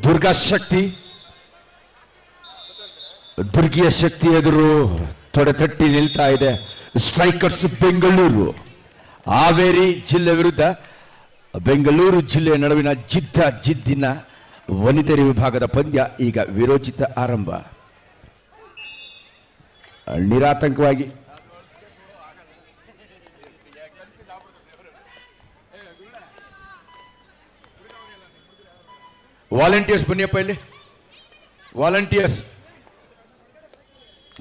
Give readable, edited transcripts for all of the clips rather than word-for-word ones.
ದುರ್ಗಾ ಶಕ್ತಿ ದುರ್ಗಿಯ ಶಕ್ತಿ ಎದುರು ತೊಡೆ ತಟ್ಟಿ ನಿಲ್ತಾ ಇದೆ ಸ್ಟ್ರೈಕರ್ಸ್ ಬೆಂಗಳೂರು. ಹಾವೇರಿ ಜಿಲ್ಲೆ ವಿರುದ್ಧ ಬೆಂಗಳೂರು ಜಿಲ್ಲೆಯ ನಡುವಿನ ಜಿದ್ದಿನ ವನಿತೆಯರ ವಿಭಾಗದ ಪಂದ್ಯ ಈಗ ವಿರೋಚಿತ ಆರಂಭ. ನಿರಾತಂಕವಾಗಿ ವಾಲಂಟಿಯರ್ಸ್ ಬನ್ನಿಯಪ್ಪ ಇಲ್ಲಿ.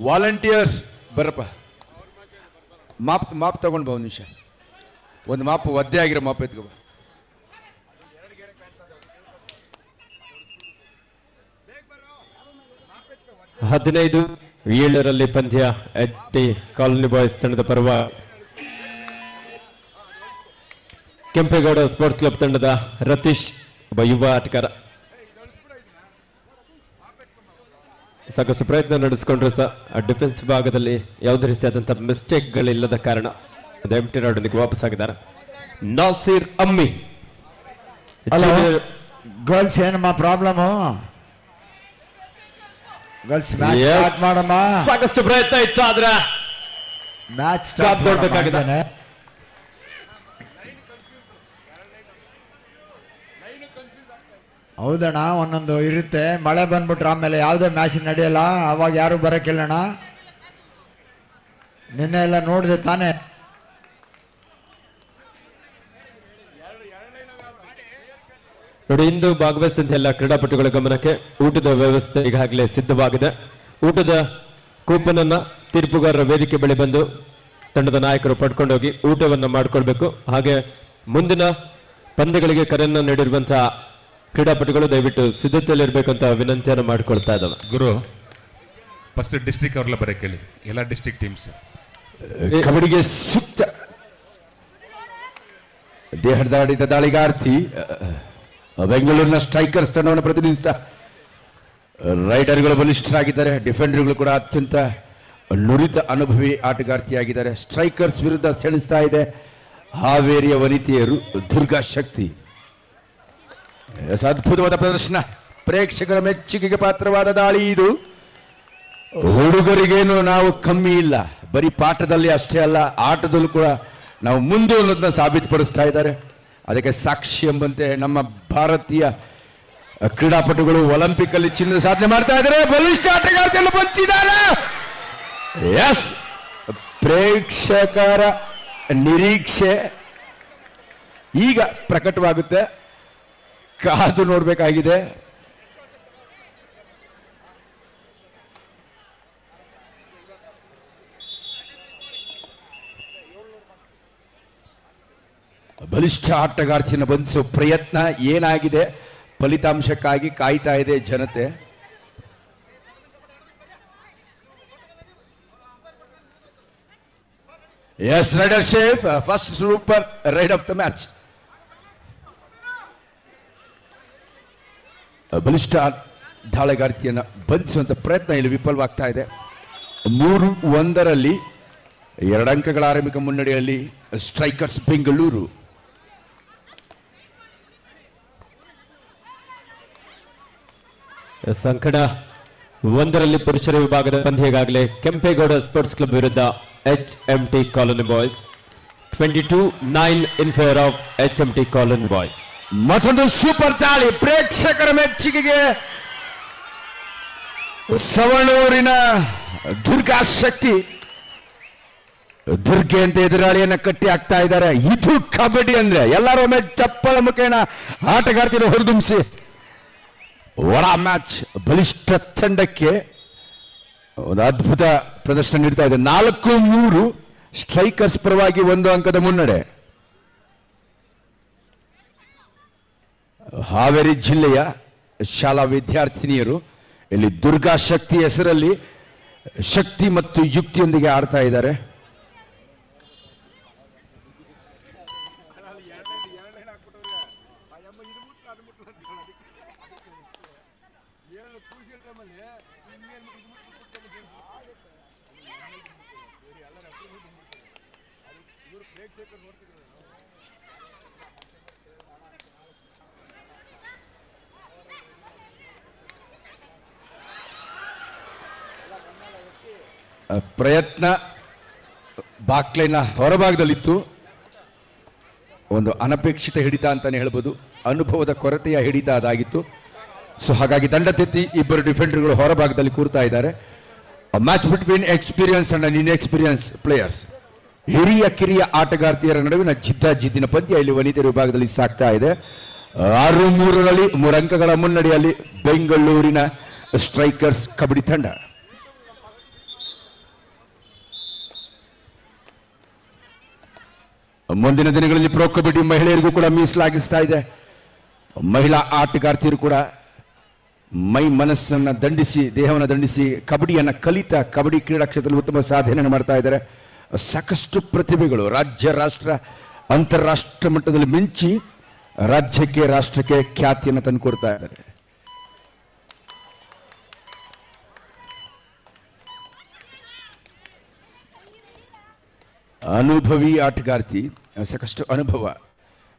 ವಾಲಂಟಿಯರ್ಸ್ ಬರಪ್ಪ. ಮಾಪ್ ತಗೊಂಡು ಬಾ. ಒಂದು ನಿಮಿಷ, ಒಂದು ಮಾಪ್ ಒದ್ದೆ ಆಗಿರೋ ಮಾಪ್ ಎತ್ಕೊ ಬಾ. ಹದಿನೈದು 7ರಲ್ಲಿ ಪಂದ್ಯ ಎಚ್.ಟಿ. ಕಾಲೋನಿ ಬಾಯ್ಸ್ ತಂಡದ ಪರವಾಗಿ ಕೆಂಪೇಗೌಡ ಸ್ಪೋರ್ಟ್ಸ್ ಕ್ಲಬ್ ತಂಡದ ರತೀಶ್ ಒಬ್ಬ ಯುವ ಆಟಗಾರ. ಸಾಕಷ್ಟು ಪ್ರಯತ್ನ ನಡೆಸಿಕೊಂಡ್ರು ಸಹ ಡಿಫೆನ್ಸ್ ಭಾಗದಲ್ಲಿ ಯಾವುದೇ ರೀತಿಯಾದಂತಹ ಮಿಸ್ಟೇಕ್ಗಳಿಲ್ಲದ ಕಾರಣ ಅದು ಎಂಟಿ ರಾಡ್ಗೆ ವಾಪಸ್ ಆಗಿದ್ದಾರೆ. ನಾಸೀರ್ ಅಮ್ಮಿ. ಗರ್ಲ್ಸ್ ಏನಮ್ಮ ಪ್ರಾಬ್ಲಮ್? ಗರ್ಲ್ಸ್ ಮ್ಯಾಚ್ ಸ್ಟಾರ್ಟ್ ಮಾಡಮ್ಮ. ಸಾಕಷ್ಟು ಪ್ರಯತ್ನ ಇತ್ತು ಆದ್ರೆ ಮ್ಯಾಚ್ ಸ್ಟಾರ್ಟ್ ಮಾಡಬೇಕಾಗಿದೆ. ಹೌದಣ್ಣ, ಒಂದೊಂದು ಇರುತ್ತೆ. ಮಳೆ ಬಂದ್ಬಿಟ್ರೆ ಆಮೇಲೆ ಯಾವುದೇ ಮ್ಯಾಚ್ ನಡೆಯಲ್ಲ, ಅವಾಗ ಯಾರು ಬರಕ್ಕಿಲ್ಲಣ್ಣ. ನಿನ್ನೆ ಎಲ್ಲ ನೋಡಿದೆ ತಾನೇ. ನೋಡಿ, ಇಂದು ಭಾಗವಹಿಸಿದಂತ ಎಲ್ಲ ಕ್ರೀಡಾಪಟುಗಳ ಗಮನಕ್ಕೆ ಊಟದ ವ್ಯವಸ್ಥೆ ಈಗಾಗಲೇ ಸಿದ್ಧವಾಗಿದೆ. ಊಟದ ಕೂಪನ್ ಅನ್ನ ತೀರ್ಪುಗಾರರ ವೇದಿಕೆ ಬಳಿ ಬಂದು ತಂಡದ ನಾಯಕರು ಪಡ್ಕೊಂಡೋಗಿ ಊಟವನ್ನ ಮಾಡಿಕೊಳ್ಬೇಕು. ಹಾಗೆ ಮುಂದಿನ ಪಂದ್ಯಗಳಿಗೆ ಕರೆಯನ್ನ ನೀಡಿರುವಂತಹ ಕ್ರೀಡಾಪಟುಗಳು ದಯವಿಟ್ಟು ಸಿದ್ಧತೆಯಲ್ಲಿರ್ಬೇಕಂತ ವಿನಂತಿಯನ್ನು ಮಾಡಿಕೊಳ್ತಾ ಇದ್ದಾವೆ. ಗುರು, ಫಸ್ಟ್ ಡಿಸ್ಟ್ರಿಕ್ಟ್ ಅವ್ರೆಲ್ಲ ಬರಕ್ಕೆ ಹೇಳಿ, ಎಲ್ಲ ಡಿಸ್ಟ್ರಿಕ್ಟ್ ಟೀಮ್ಸ್. ಕಬಡ್ಡಿಗೆ ಸೂಕ್ತ ದೇಹದಾಡಿದ ದಾಳಿಗಾರ್ತಿ ಬೆಂಗಳೂರಿನ ಸ್ಟ್ರೈಕರ್ಸ್ ತಂಡವನ್ನು ಪ್ರತಿನಿಧಿಸಿದ ರೈಡರ್ಗಳು ಬಲಿಷ್ಠರಾಗಿದ್ದಾರೆ. ಡಿಫೆಂಡರ್ಗಳು ಕೂಡ ಅತ್ಯಂತ ನುರಿತ ಅನುಭವಿ ಆಟಗಾರ್ತಿಯಾಗಿದ್ದಾರೆ. ಸ್ಟ್ರೈಕರ್ಸ್ ವಿರುದ್ಧ ಸೆಣಸ್ತಾ ಇದೆ ಹಾವೇರಿಯ ವನಿತೆಯರು ದುರ್ಗಾ ಶಕ್ತಿ. ಅದ್ಭುತವಾದ ಪ್ರದರ್ಶನ, ಪ್ರೇಕ್ಷಕರ ಮೆಚ್ಚುಗೆಗೆ ಪಾತ್ರವಾದ ದಾಳಿ ಇದು. ಹುಡುಗರಿಗೇನು ನಾವು ಕಮ್ಮಿ ಇಲ್ಲ, ಬರೀ ಪಾಠದಲ್ಲಿ ಅಷ್ಟೇ ಅಲ್ಲ, ಆಟದಲ್ಲೂ ಕೂಡ ನಾವು ಮುಂದೆ ಅನ್ನೋದನ್ನ ಸಾಬೀತುಪಡಿಸ್ತಾ ಇದ್ದಾರೆ. ಅದಕ್ಕೆ ಸಾಕ್ಷಿ ಎಂಬಂತೆ ನಮ್ಮ ಭಾರತೀಯ ಕ್ರೀಡಾಪಟುಗಳು ಒಲಿಂಪಿಕ್ ಅಲ್ಲಿ ಚಿನ್ನದ ಸಾಧನೆ ಮಾಡ್ತಾ ಇದ್ದಾರೆ. ಬಲಿಷ್ಠ ಆಟಗಾರ್ತಿಯನ್ನು ಬಂದಿದ್ದಾರೆ. ಎಸ್, ಪ್ರೇಕ್ಷಕರ ನಿರೀಕ್ಷೆ ಈಗ ಪ್ರಕಟವಾಗುತ್ತೆ, ಕಾದು ನೋಡಬೇಕಾಗಿದೆ. ಬಲಿಷ್ಠ ಆಟಗಾರ್ತಿಯನ್ನು ಬಂಧಿಸುವ ಪ್ರಯತ್ನ ಏನಾಗಿದೆ, ಫಲಿತಾಂಶಕ್ಕಾಗಿ ಕಾಯ್ತಾ ಇದೆ ಜನತೆ. ಎಸ್, ರೈಡರ್ ಶೇಫ್ first super raid of the match. ಬಲಿಷ್ಠ ದಾಳಿಗಾರ್ತಿಯನ್ನು ಬಂಧಿಸುವಂತ ಪ್ರಯತ್ನ ಇಲ್ಲಿ ವಿಫಲವಾಗ್ತಾ ಇದೆ. 3-1ರಲ್ಲಿ 2 ಅಂಕಗಳ ಆರಂಭಿಕ ಮುನ್ನಡೆಯಲ್ಲಿ ಸ್ಟ್ರೈಕರ್ಸ್ ಬೆಂಗಳೂರು. ಸಂಕಟ 1ರಲ್ಲಿ ಪುರುಷರ ವಿಭಾಗದ ಪಂದ್ಯ ಈಗಾಗಲೇ ಕೆಂಪೇಗೌಡ ಸ್ಪೋರ್ಟ್ಸ್ ಕ್ಲಬ್ ವಿರುದ್ಧ HMT. Colony boys 22-9 in favour of HMT. Colony boys. ಮತ್ತೊಂದು ಸೂಪರ್ ದಾಳಿ, ಪ್ರೇಕ್ಷಕರ ಮೆಚ್ಚುಗೆಗೆ ಸವಣೂರಿನ ದುರ್ಗಾ ಶಕ್ತಿ ದುರ್ಗೆ ಅಂತ ಎದುರಾಳಿಯನ್ನ ಕಟ್ಟಿ ಹಾಕ್ತಾ ಇದ್ದಾರೆ. ಇದು ಕಬಡ್ಡಿ ಅಂದ್ರೆ ಎಲ್ಲರೂ ಒಮ್ಮೆ ಚಪ್ಪಳ ಮುಖೇನ ಆಟಗಾರ್ತಿನ ಹೊರದುಂಬಿಸಿ ಹೊರ ಮ್ಯಾಚ್. ಬಲಿಷ್ಠ ತಂಡಕ್ಕೆ ಒಂದು ಅದ್ಭುತ ಪ್ರದರ್ಶನ ನೀಡ್ತಾ ಇದೆ. 4-3 ಸ್ಟ್ರೈಕರ್ಸ್ ಪರವಾಗಿ 1 ಅಂಕದ ಮುನ್ನಡೆ. ಹಾವೇರಿ ಜಿಲ್ಲೆಯ ಶಾಲಾ ವಿದ್ಯಾರ್ಥಿನಿಯರು ಇಲ್ಲಿ ದುರ್ಗಾ ಶಕ್ತಿ ಹೆಸರಲ್ಲಿ ಶಕ್ತಿ ಮತ್ತು ಯುಕ್ತಿಯೊಂದಿಗೆ ಆಡ್ತಾ ಇದ್ದಾರೆ. ಪ್ರಯತ್ನ ಬಾಕ್ಲೈನ ಹೊರಭಾಗದಲ್ಲಿತ್ತು. ಒಂದು ಅನಪೇಕ್ಷಿತ ಹಿಡಿತ ಅಂತಾನೆ ಹೇಳ್ಬೋದು, ಅನುಭವದ ಕೊರತೆಯ ಹಿಡಿತ ಅದಾಗಿತ್ತು. ಸೊ ಹಾಗಾಗಿ ದಂಡ ತೆತ್ತಿ ಇಬ್ಬರು ಡಿಫೆಂಡರ್ಗಳು ಹೊರಭಾಗದಲ್ಲಿ ಕೂರ್ತಾ ಇದ್ದಾರೆ. Match between experience and inexperience players, ಹಿರಿಯ ಕಿರಿಯ ಆಟಗಾರ್ತಿಯರ ನಡುವಿನ ಜಿದ್ದಿನ ಪಂದ್ಯ ಇಲ್ಲಿ ವನಿತೆಯರ ವಿಭಾಗದಲ್ಲಿ ಸಾಗ್ತಾ ಇದೆ. 6-3ರಲ್ಲಿ 3 ಅಂಕಗಳ ಮುನ್ನಡೆಯಲ್ಲಿ ಬೆಂಗಳೂರಿನ ಸ್ಟ್ರೈಕರ್ಸ್ ಕಬಡ್ಡಿ ತಂಡ. ಮುಂದಿನ ದಿನಗಳಲ್ಲಿ ಪ್ರೊ ಕಬಡ್ಡಿ ಮಹಿಳೆಯರಿಗೂ ಕೂಡ ಮೀಸಲಾಗಿಸ್ತಾ ಇದೆ. ಮಹಿಳಾ ಆಟಗಾರ್ತಿಯರು ಕೂಡ ಮೈ ಮನಸ್ಸನ್ನು ದಂಡಿಸಿ, ದೇಹವನ್ನು ದಂಡಿಸಿ ಕಬಡ್ಡಿಯನ್ನು ಕಲಿತಾ ಕಬಡ್ಡಿ ಕ್ರೀಡಾ ಕ್ಷೇತ್ರದಲ್ಲಿ ಉತ್ತಮ ಸಾಧನೆಯನ್ನು ಮಾಡ್ತಾ ಇದ್ದಾರೆ. ಸಾಕಷ್ಟು ಪ್ರತಿಭೆಗಳು ರಾಜ್ಯ, ರಾಷ್ಟ್ರ, ಅಂತಾರಾಷ್ಟ್ರ ಮಟ್ಟದಲ್ಲಿ ಮಿಂಚಿ ರಾಜ್ಯಕ್ಕೆ, ರಾಷ್ಟ್ರಕ್ಕೆ ಖ್ಯಾತಿಯನ್ನು ತಂದುಕೊಡ್ತಾ ಇದ್ದಾರೆ. ಅನುಭವಿ ಆಟಗಾರ್ತಿ, ಸಾಕಷ್ಟು ಅನುಭವ,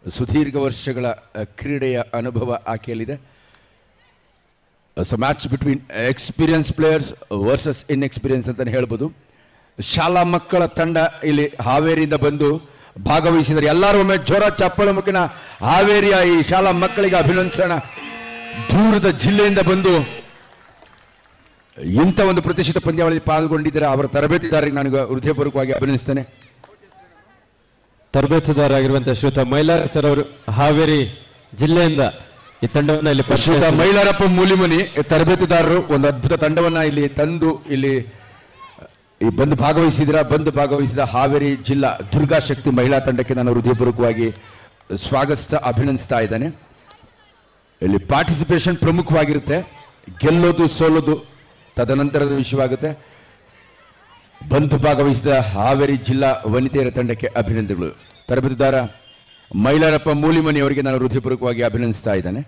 ಸುದೀರ್ಘ ವರ್ಷಗಳ ಕ್ರೀಡೆಯ ಅನುಭವ ಆಕೆಯಲ್ಲಿದೆ. So match between experience players versus inexperience ಅಂತಲೇ ಹೇಳ್ಬೋದು. ಶಾಲಾ ಮಕ್ಕಳ ತಂಡ ಇಲ್ಲಿ ಹಾವೇರಿಯಿಂದ ಬಂದು ಭಾಗವಹಿಸಿದರೆ ಎಲ್ಲರೂ ಒಮ್ಮೆ ಜೋರ ಚಪ್ಪಳ ಮುಖಿನ ಹಾವೇರಿಯ ಈ ಶಾಲಾ ಮಕ್ಕಳಿಗೆ ಅಭಿನಂದಿಸೋಣ. ದೂರದ ಜಿಲ್ಲೆಯಿಂದ ಬಂದು ಇಂಥ ಒಂದು ಪ್ರತಿಷ್ಠಿತ ಪಂದ್ಯಾವಳಿಯಲ್ಲಿ ಪಾಲ್ಗೊಂಡಿದ್ದಾರೆ. ಅವರ ತರಬೇತಿದಾರರಿಗೆ ನಾನು ಹೃದಯಪೂರ್ವಕವಾಗಿ ಅಭಿನಂದಿಸ್ತೇನೆ. ತರಬೇತುದಾರರಾಗಿರುವಂತಹ ಶ್ರೀಯುತ ಮೈಲಾರ ಸರ್ ಅವರು ಹಾವೇರಿ ಜಿಲ್ಲೆಯಿಂದ ಈ ತಂಡವನ್ನ ಇಲ್ಲಿ ಶ್ರೀಯುತ ಮೈಲಾರಪ್ಪ ಮೂಲಿಮನಿ ತರಬೇತುದಾರರು ಒಂದು ಅದ್ಭುತ ತಂಡವನ್ನ ಇಲ್ಲಿ ತಂದು ಇಲ್ಲಿ ಬಂದು ಭಾಗವಹಿಸಿದ ಹಾವೇರಿ ಜಿಲ್ಲಾ ದುರ್ಗಾ ಶಕ್ತಿ ಮಹಿಳಾ ತಂಡಕ್ಕೆ ನಾನು ಹೃದಯಪೂರ್ವಕವಾಗಿ ಸ್ವಾಗತಿಸ್ತಾ ಅಭಿನಂದಿಸ್ತಾ ಇದ್ದೇನೆ. ಇಲ್ಲಿ ಪಾರ್ಟಿಸಿಪೇಷನ್ ಪ್ರಮುಖವಾಗಿರುತ್ತೆ, ಗೆಲ್ಲೋದು ಸೋಲೋದು ತದನಂತರದ ವಿಷಯವಾಗುತ್ತೆ. ಬಂದು ಭಾಗವಹಿಸಿದ ಹಾವೇರಿ ಜಿಲ್ಲಾ ವನಿತೆಯರ ತಂಡಕ್ಕೆ ಅಭಿನಂದನೆಗಳು. ತರಬೇತುದಾರ ಮೈಲಾರಪ್ಪ ಮೂಲಿಮನಿ ಅವರಿಗೆ ನಾನು ಹೃದಯಪೂರ್ವಕವಾಗಿ ಅಭಿನಂದಿಸ್ತಾ ಇದ್ದೇನೆ.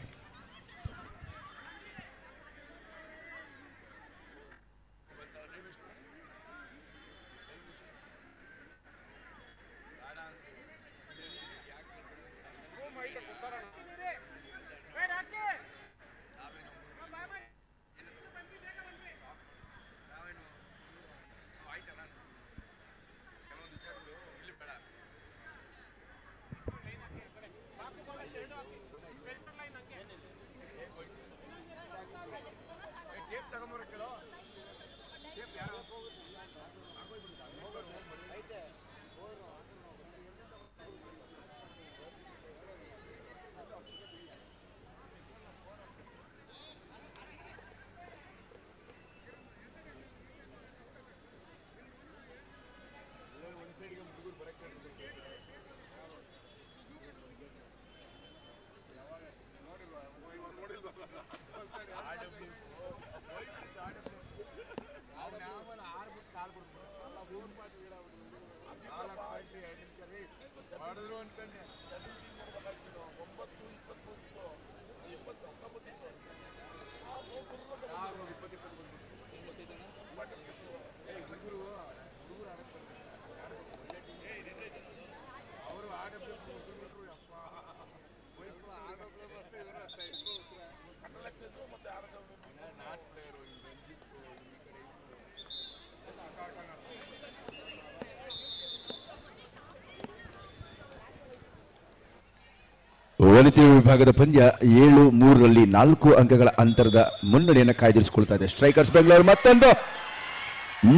ವನಿತೆಯ ವಿಭಾಗದ ಪಂದ್ಯ 7-3ರಲ್ಲಿ 4 ಅಂಕಗಳ ಅಂತರದ ಮುನ್ನಡೆಯನ್ನು ಕಾಯ್ದಿರಿಸಿಕೊಳ್ತಾ ಇದೆ. ಸ್ಟ್ರೈಕರ್ಸ್ ಬೆಂಗಳೂರು ಮತ್ತೊಂದು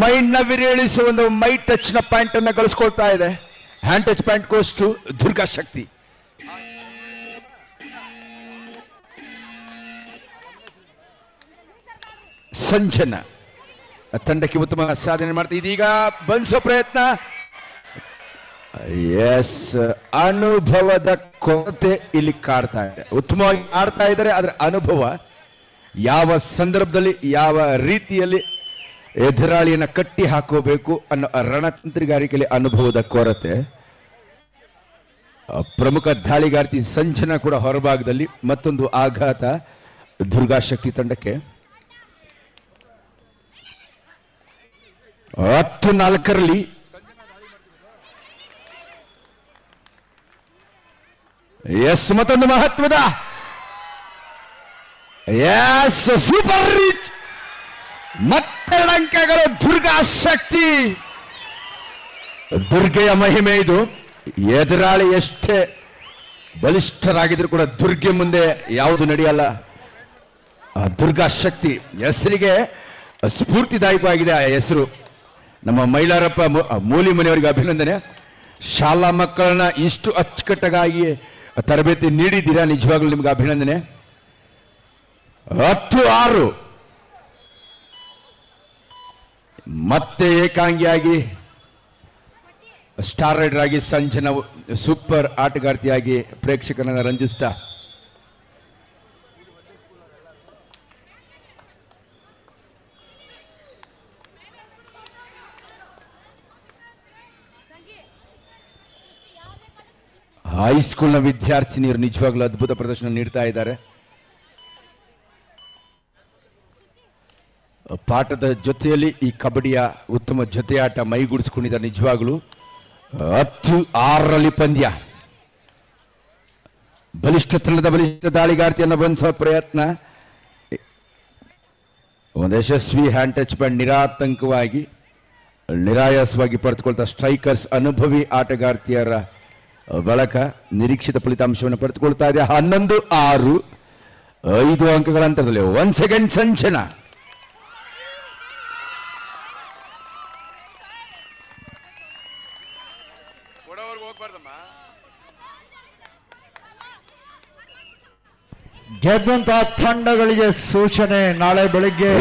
ಮೈಂಡ್ ನ ವಿರೇಳಿಸುವ ಒಂದು ಮೈ ಟಚ್ ನ ಪಾಯಿಂಟ್ ಅನ್ನು ಗಳಿಸ್ಕೊಳ್ತಾ ಇದೆ. Hand touch point goes to Durga Shakti. Sanjana ತಂಡಕ್ಕೆ ಉತ್ತಮ ಸಾಧನೆ ಮಾಡ್ತಾ ಇದೀಗ ಬಂಧಿಸೋ ಪ್ರಯತ್ನ. ಎಸ್, ಅನುಭವದ ಕೊರತೆ ಇಲ್ಲಿ ಕಾಡ್ತಾ ಇದೆ. ಉತ್ತಮವಾಗಿ ಆಡ್ತಾ ಇದ್ದಾರೆ, ಅದರ ಅನುಭವ ಯಾವ ಸಂದರ್ಭದಲ್ಲಿ ಯಾವ ರೀತಿಯಲ್ಲಿ ಎದುರಾಳಿಯನ್ನು ಕಟ್ಟಿ ಹಾಕೋಬೇಕು ಅನ್ನೋ ರಣತಂತ್ರಿಗಾರಿಕೆಯಲ್ಲಿ ಅನುಭವದ ಕೊರತೆ. ಪ್ರಮುಖ ದಾಳಿಗಾರ್ತಿ ಸಂಜನಾ ಕೂಡ ಹೊರಭಾಗದಲ್ಲಿ ಮತ್ತೊಂದು ಆಘಾತ ದುರ್ಗಾ ಶಕ್ತಿ ತಂಡಕ್ಕೆ. 10-4ರಲ್ಲಿ ಎಸ್, ಮತ್ತೊಂದು ಮಹತ್ವದ ಎಸ್ ಸೂಪರ್ ರೀಚ್ ಮತ್ತೆರಡು ಅಂಕಗಳು ದುರ್ಗಾ ಶಕ್ತಿ. ದುರ್ಗೆಯ ಮಹಿಮೆ ಇದು. ಎದುರಾಳಿ ಎಷ್ಟೇ ಬಲಿಷ್ಠರಾಗಿದ್ರು ಕೂಡ ದುರ್ಗೆ ಮುಂದೆ ಯಾವುದು ನಡೆಯಲ್ಲ. ಆ ದುರ್ಗಾ ಶಕ್ತಿ ಹೆಸರಿಗೆ ಸ್ಫೂರ್ತಿದಾಯಕವಾಗಿದೆ. ಆ ಹೆಸರು ನಮ್ಮ ಮೈಲಾರಪ್ಪ ಮೂಲಿ ಮನೆಯವರಿಗೆ ಅಭಿನಂದನೆ. ಶಾಲಾ ಮಕ್ಕಳನ್ನ ಇಷ್ಟು ಅಚ್ಚುಕಟ್ಟಾಗಿ ತರಬೇತಿ ನೀಡಿದ್ದೀರಾ, ನಿಜವಾಗ್ಲೂ ನಿಮ್ಗೆ ಅಭಿನಂದನೆ. 10-6 ಮತ್ತೆ ಏಕಾಂಗಿಯಾಗಿ ಸ್ಟಾರ್ ರೈಡರ್ ಆಗಿ ಸಂಜನಾ ಸೂಪರ್ ಆಟಗಾರ್ತಿಯಾಗಿ ಪ್ರೇಕ್ಷಕರನ್ನ ರಂಜಿಸ್ತಾ ಹೈಸ್ಕೂಲ್ನ ವಿದ್ಯಾರ್ಥಿನಿಯರು ನಿಜವಾಗ್ಲೂ ಅದ್ಭುತ ಪ್ರದರ್ಶನ ನೀಡ್ತಾ ಇದ್ದಾರೆ. ಪಾಠದ ಜೊತೆಯಲ್ಲಿ ಈ ಕಬಡ್ಡಿಯ ಉತ್ತಮ ಜೊತೆಯಾಟ ಮೈಗೂಡಿಸ್ಕೊಂಡಿದ್ದಾರೆ. ನಿಜವಾಗ್ಲೂ 10-6 ಪಂದ್ಯ. ಬಲಿಷ್ಠ ತಂಡದ ಬಲಿಷ್ಠ ದಾಳಿಗಾರ್ತಿಯನ್ನು ಬಂಧಿಸುವ ಪ್ರಯತ್ನ. ಒಂದು ಯಶಸ್ವಿ ಹ್ಯಾಂಡ್ ಟಚ್ ಬ್ಯಾಂಡ್ ನಿರಾತಂಕವಾಗಿ ನಿರಾಯಾಸವಾಗಿ ಪಡೆದುಕೊಳ್ತಾ ಸ್ಟ್ರೈಕರ್ಸ್ ಅನುಭವಿ ಆಟಗಾರ್ತಿಯರ ಬಳಕ ನಿರೀಕ್ಷಿತ ಫಲಿತಾಂಶವನ್ನು ಪಡೆದುಕೊಳ್ತಾ ಇದೆ. 11-6 5 ಅಂಕಗಳ ಅಂತರದಲ್ಲಿ. 1 ಸೆಕೆಂಡ್ ಸಂಚನ. ಗೆದ್ದಂತಹ ತಂಡಗಳಿಗೆ ಸೂಚನೆ, ನಾಳೆ ಬೆಳಿಗ್ಗೆ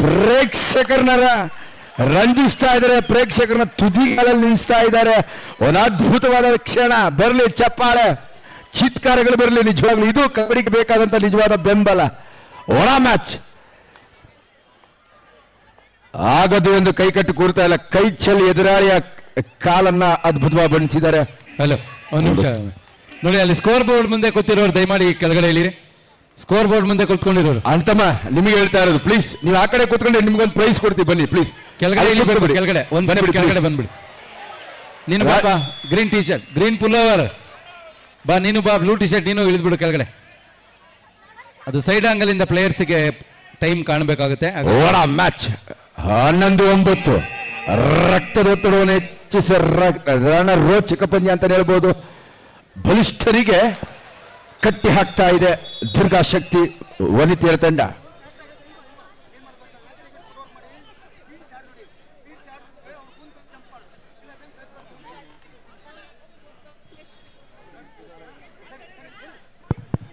ಪ್ರೇಕ್ಷಕರನ್ನ ರಂಜಿಸ್ತಾ ಇದ್ದಾರೆ, ಪ್ರೇಕ್ಷಕರನ್ನ ತುದಿಗಳಲ್ಲಿ ನಿಲ್ಲಿಸ್ತಾ ಇದ್ದಾರೆ. ಒಂದು ಅದ್ಭುತವಾದ ಕ್ಷಣ. ಬರಲಿ ಚಪ್ಪಾಳೆ, ಚಿತ್ಕಾರಗಳು ಬರಲಿ. ನಿಜವಾಗ್ಲೂ ಇದು ಕಬಡ್ಡಿಗೆ ಬೇಕಾದಂತ ನಿಜವಾದ ಬೆಂಬಲ. ಒಳ ಮ್ಯಾಚ್ ಆಗದು ಎಂದು ಕೈಕಟ್ಟಿ ಕೂರ್ತಾ ಇಲ್ಲ. ಕೈ ಚೆಲ್ಲಿ ಎದುರಾಳಿಯ ಕಾಲನ್ನ ಅದ್ಭುತವಾಗಿ ಬಣ್ಣಿಸಿದ್ದಾರೆ. ಹಲೋ, ಒಂದು ನಿಮಿಷ ನೋಡಿ, ಅಲ್ಲಿ ಸ್ಕೋರ್ ಬೋರ್ಡ್ ಮುಂದೆ ಕೂತಿರೋರು ದಯಮಾಡಿ ಕೆಳಗಡೆ ಇಳಿರಿ. ಸ್ಕೋರ್ ಬೋರ್ಡ್ ಮುಂದೆ ಕೂತ್ಕೊಂಡಿರೋರು ಅಂತಮ್ಮ ನಿಮಗೆ ಹೇಳ್ತಾ ಇರೋದು, ಪ್ಲೀಸ್ ನೀವು ಆ ಕಡೆ ಕೂತ್ಕೊಂಡ್ರೆ ನಿಮ್ಗೊಂದು ಪ್ರೈಸ್ ಕೊಡ್ತೀವಿ, ಬನ್ನಿ ಪ್ಲೀಸ್. ಕೆಳಗಡೆ ಇಳಿಬೇಕು, ಕೆಳಗಡೆ ಒಂದು ಕೆಳಗಡೆ ಬಂದ್ಬಿಡಿ. ನೀನು ಬಾಪಾ, green T shirt, green pullover ಬಾ. ನೀನು ಬಾ, ಬ್ಲೂ ಟಿ ಶರ್ಟ್ ನೀನು ಇಳಿದ್ಬಿಡು ಕೆಳಗಡೆ. ಅದು ಸೈಡ್ ಆಂಗಲ್ ಇಂದ ಪ್ಲೇಯರ್ಸ್ಗೆ ಟೈಮ್ ಕಾಣಬೇಕಾಗುತ್ತೆ. ಮ್ಯಾಚ್ 11-9 ರಕ್ತದೊತ್ತಡವನ್ನು ಹೆಚ್ಚಿಸಿ ರಣ ರೋಚಕ ಪಂದ್ಯ ಅಂತ ಹೇಳ್ಬೋದು. ಬಲಿಷ್ಠರಿಗೆ ಕಟ್ಟಿ ಹಾಕ್ತಾ ಇದೆ ದುರ್ಗಾ ಶಕ್ತಿ ವನಿತೆಯರ ತಂಡ.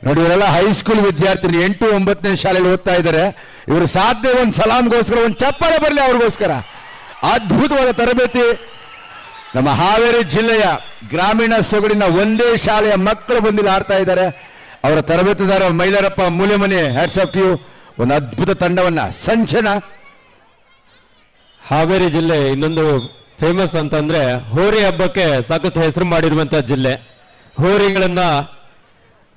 ನೋಡಿ, ಇವರೆಲ್ಲ ಹೈಸ್ಕೂಲ್ ವಿದ್ಯಾರ್ಥಿನಿ 8-9ನೇ ಶಾಲೆಯಲ್ಲಿ ಓದ್ತಾ ಇದ್ದಾರೆ. ಇವರು ಸಾಧ್ಯ ಒಂದು ಸಲಾಮ್ಗೋಸ್ಕರ ಒಂದು ಚಪ್ಪಾಳೆ ಬರಲಿ ಅವ್ರಿಗೋಸ್ಕರ. ಅದ್ಭುತವಾದ ತರಬೇತಿ. ನಮ್ಮ ಹಾವೇರಿ ಜಿಲ್ಲೆಯ ಗ್ರಾಮೀಣ ಸೊಗಡಿನ ಒಂದೇ ಶಾಲೆಯ ಮಕ್ಕಳು ಬಂದಿಲ್ಲ ಆಡ್ತಾ ಇದ್ದಾರೆ. ಅವರ ತರಬೇತುದಾರ Mailarappa Mulemane, hats off you. ಒಂದು ಅದ್ಭುತ ತಂಡವನ್ನ ಸಂಚನ. ಹಾವೇರಿ ಜಿಲ್ಲೆ ಇನ್ನೊಂದು ಫೇಮಸ್ ಅಂತಂದ್ರೆ ಹೋರಿ ಹಬ್ಬಕ್ಕೆ ಸಾಕಷ್ಟು ಹೆಸರು ಮಾಡಿರುವಂತಹ ಜಿಲ್ಲೆ. ಹೋರಿಗಳನ್ನ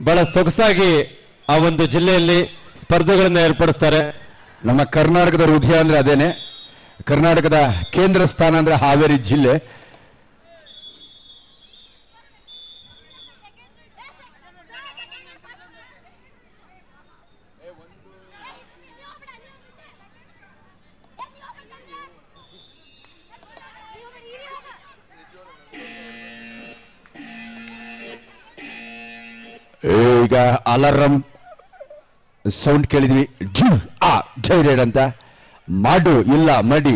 ಬಹಳ ಸೊಗಸಾಗಿ ಆ ಒಂದು ಜಿಲ್ಲೆಯಲ್ಲಿ ಸ್ಪರ್ಧೆಗಳನ್ನು ಏರ್ಪಡಿಸ್ತಾರೆ. ನಮ್ಮ ಕರ್ನಾಟಕದ ಹೃದಯ ಅಂದ್ರೆ ಅದೇನೆ. ಕರ್ನಾಟಕದ ಕೇಂದ್ರ ಸ್ಥಾನ ಅಂದ್ರೆ ಹಾವೇರಿ ಜಿಲ್ಲೆ. ಈಗ ಅಲಾರಂ ಸೌಂಡ್ ಕೇಳಿದ್ವಿ. ಜೈರೇಡ್ ಅಂತ. ಮಾಡು ಇಲ್ಲ ಮಡಿ.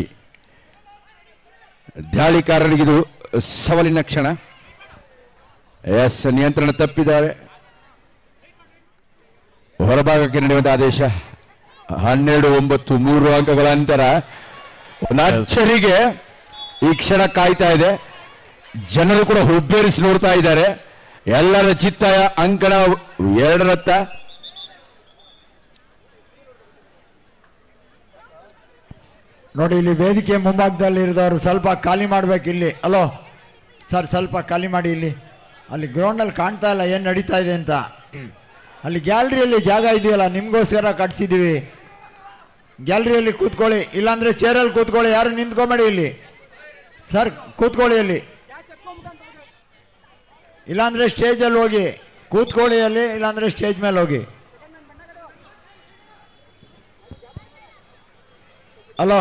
ದಾಳಿಕಾರರಿಗಿದು ಸವಾಲಿನ ಕ್ಷಣ. ಎಸ್, ನಿಯಂತ್ರಣ ತಪ್ಪಿದ್ದಾರೆ. ಹೊರಭಾಗಕ್ಕೆ ನಡೆಯುವಂತ ಆದೇಶ. 12-9 3 ಅಂಕಗಳ ಅಂತರ. ಒಂದು ಅಚ್ಚರಿಗೆ ಈ ಕ್ಷಣ ಕಾಯ್ತಾ ಇದೆ. ಜನರು ಕೂಡ ಹುಬ್ಬೇರಿಸಿ ನೋಡ್ತಾ ಇದ್ದಾರೆ. ಎಲ್ಲರ ಚಿತ್ತ ಅಂಕಣ 2ರತ್ತ. ನೋಡಿ, ಇಲ್ಲಿ ವೇದಿಕೆ ಮುಂಭಾಗದಲ್ಲಿ ಇರಿದವರು ಸ್ವಲ್ಪ ಖಾಲಿ ಮಾಡ್ಬೇಕು. ಇಲ್ಲಿ ಅಲೋ ಸರ್, ಸ್ವಲ್ಪ ಖಾಲಿ ಮಾಡಿ. ಇಲ್ಲಿ ಅಲ್ಲಿ ಗ್ರೌಂಡಲ್ಲಿ ಕಾಣ್ತಾ ಇಲ್ಲ ಏನು ನಡೀತಾ ಇದೆ ಅಂತ. ಅಲ್ಲಿ ಗ್ಯಾಲರಿಯಲ್ಲಿ ಜಾಗ ಇದೆಯಲ್ಲ, ನಿಮಗೋಸ್ಕರ ಕಟ್ಸಿದ್ದೀವಿ. ಗ್ಯಾಲರಿಯಲ್ಲಿ ಕೂತ್ಕೊಳ್ಳಿ, ಇಲ್ಲಾಂದ್ರೆ ಚೇರಲ್ಲಿ ಕೂತ್ಕೊಳ್ಳಿ. ಯಾರು ನಿಂತ್ಕೊಂಬೇಡಿ ಇಲ್ಲಿ ಸರ್, ಕೂತ್ಕೊಳ್ಳಿ. ಅಲ್ಲಿ ಇಲ್ಲಾಂದ್ರೆ ಸ್ಟೇಜಲ್ಲಿ ಹೋಗಿ ಕೂತ್ಕೊಳ್ಳಿ ಅಲ್ಲಿ, ಇಲ್ಲಾಂದ್ರೆ ಸ್ಟೇಜ್ ಮೇಲೆ ಹೋಗಿ. ಅಲೋ,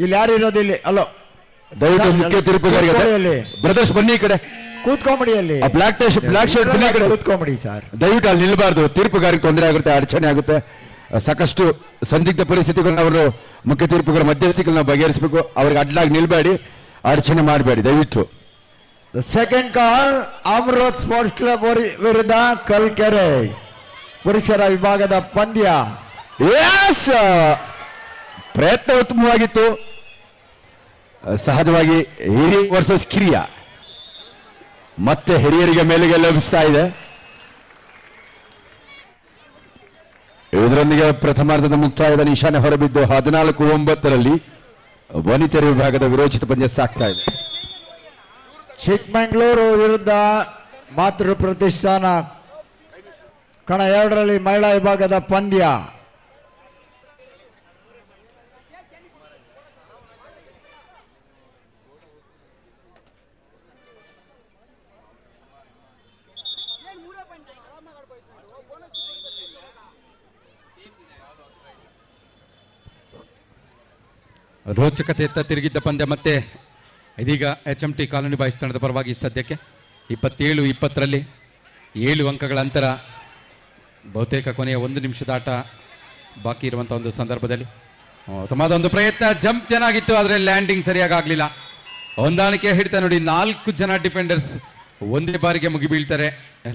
ಇಲ್ಲಿ ಯಾರು ಇರೋದು ಇಲ್ಲಿ? ಅಲೋ, ದಯವಿಟ್ಟು ಮುಖ್ಯ ತೀರ್ಪುಗಾರಿಗೆ ಕೂತ್ಕೊಳ್ಳಿ ಅಲ್ಲಿ. ಬ್ರದರ್ಸ್ ಬನ್ನಿ ಈ ಕಡೆ. ಕೂತ್ಕೊಂಬಿಡಿ ಅಲ್ಲಿ. ಬ್ಲಾಕ್ ಶರ್ಟ್ ಬನ್ನಿ ಈ ಕಡೆ. ಕೂತ್ಕೊಂಬಿಡಿ ಸರ್. ದಯವಿಟ್ಟು ಅಲ್ಲಿ ನಿಲ್ಬಾರ್ದು. ತೀರ್ಪುಗಾರಿಗೆ ತೊಂದರೆ ಆಗುತ್ತೆ, ಅಡಚಣೆ ಆಗುತ್ತೆ. ಸಾಕಷ್ಟು ಸಂದಿಗ್ಧ ಪರಿಸ್ಥಿತಿಗಳನ್ನ ಅವರು ಮುಖ್ಯ ತೀರ್ಪುಗಾರ ಮಧ್ಯಸ್ಥಿಗಳನ್ನ ಬಗೆಹರಿಸಬೇಕು. ಅವ್ರಿಗೆ ಅಡ್ಲಾಗಿ ನಿಲ್ಬೇಡಿ, ಅಡಚಣೆ ಮಾಡಬೇಡಿ ದಯವಿಟ್ಟು. The second call Amrit sports club ವಿರುದ್ಧ ಕಲ್ಕೆರೆ ಪುರುಷರ ವಿಭಾಗದ ಪಂದ್ಯ. ಎಸ್, ಪ್ರಯತ್ನ ಉತ್ತಮವಾಗಿತ್ತು. ಸಹಜವಾಗಿ ಹಿರಿಯ ವರ್ಸಸ್ ಕಿರಿಯ, ಮತ್ತೆ ಹಿರಿಯರಿಗೆ ಮೇಲುಗೆ ಲಭಿಸ್ತಾ ಇದೆ. ಇದರೊಂದಿಗೆ ಪ್ರಥಮಾರ್ಧದ ಮುಕ್ತಾಯದ ನಿಶಾನೆ ಹೊರಬಿದ್ದು 14-9 ವನಿತೆಯರ ವಿಭಾಗದ ವಿರೋಚಿತ ಪಂದ್ಯ ಸಾಗ್ತಾ ಇದೆ. ಚಿಕ್ಕಮಂಗ್ಳೂರು ವಿರುದ್ಧ ಮಾತೃ ಪ್ರತಿಷ್ಠಾನ ಕಣ 2ರಲ್ಲಿ ಮಹಿಳಾ ವಿಭಾಗದ ಪಂದ್ಯ. ರೋಚಕತೆಯತ್ತ ತಿರುಗಿದ್ದ ಪಂದ್ಯ ಮತ್ತೆ ಇದೀಗ HMT ಕಾಲೋನಿ ಬಾಯ್ಸ್ ತಂಡದ ಪರವಾಗಿ ಸದ್ಯಕ್ಕೆ 27-20 7 ಅಂಕಗಳ ಅಂತರ. ಬಹುತೇಕ ಕೊನೆಯ 1 ನಿಮಿಷದ ಆಟ ಬಾಕಿ ಇರುವಂಥ ಒಂದು ಸಂದರ್ಭದಲ್ಲಿ ಉತ್ತಮವಾದ ಒಂದು ಪ್ರಯತ್ನ. ಜಂಪ್ ಚೆನ್ನಾಗಿತ್ತು, ಆದರೆ ಲ್ಯಾಂಡಿಂಗ್ ಸರಿಯಾಗಿ ಆಗಲಿಲ್ಲ. ಹೊಂದಾಣಿಕೆ ಹಿಡಿತ ನೋಡಿ, 4 ಜನ ಡಿಫೆಂಡರ್ಸ್ ಒಂದೇ ಬಾರಿಗೆ ಮುಗಿಬೀಳ್ತಾರೆ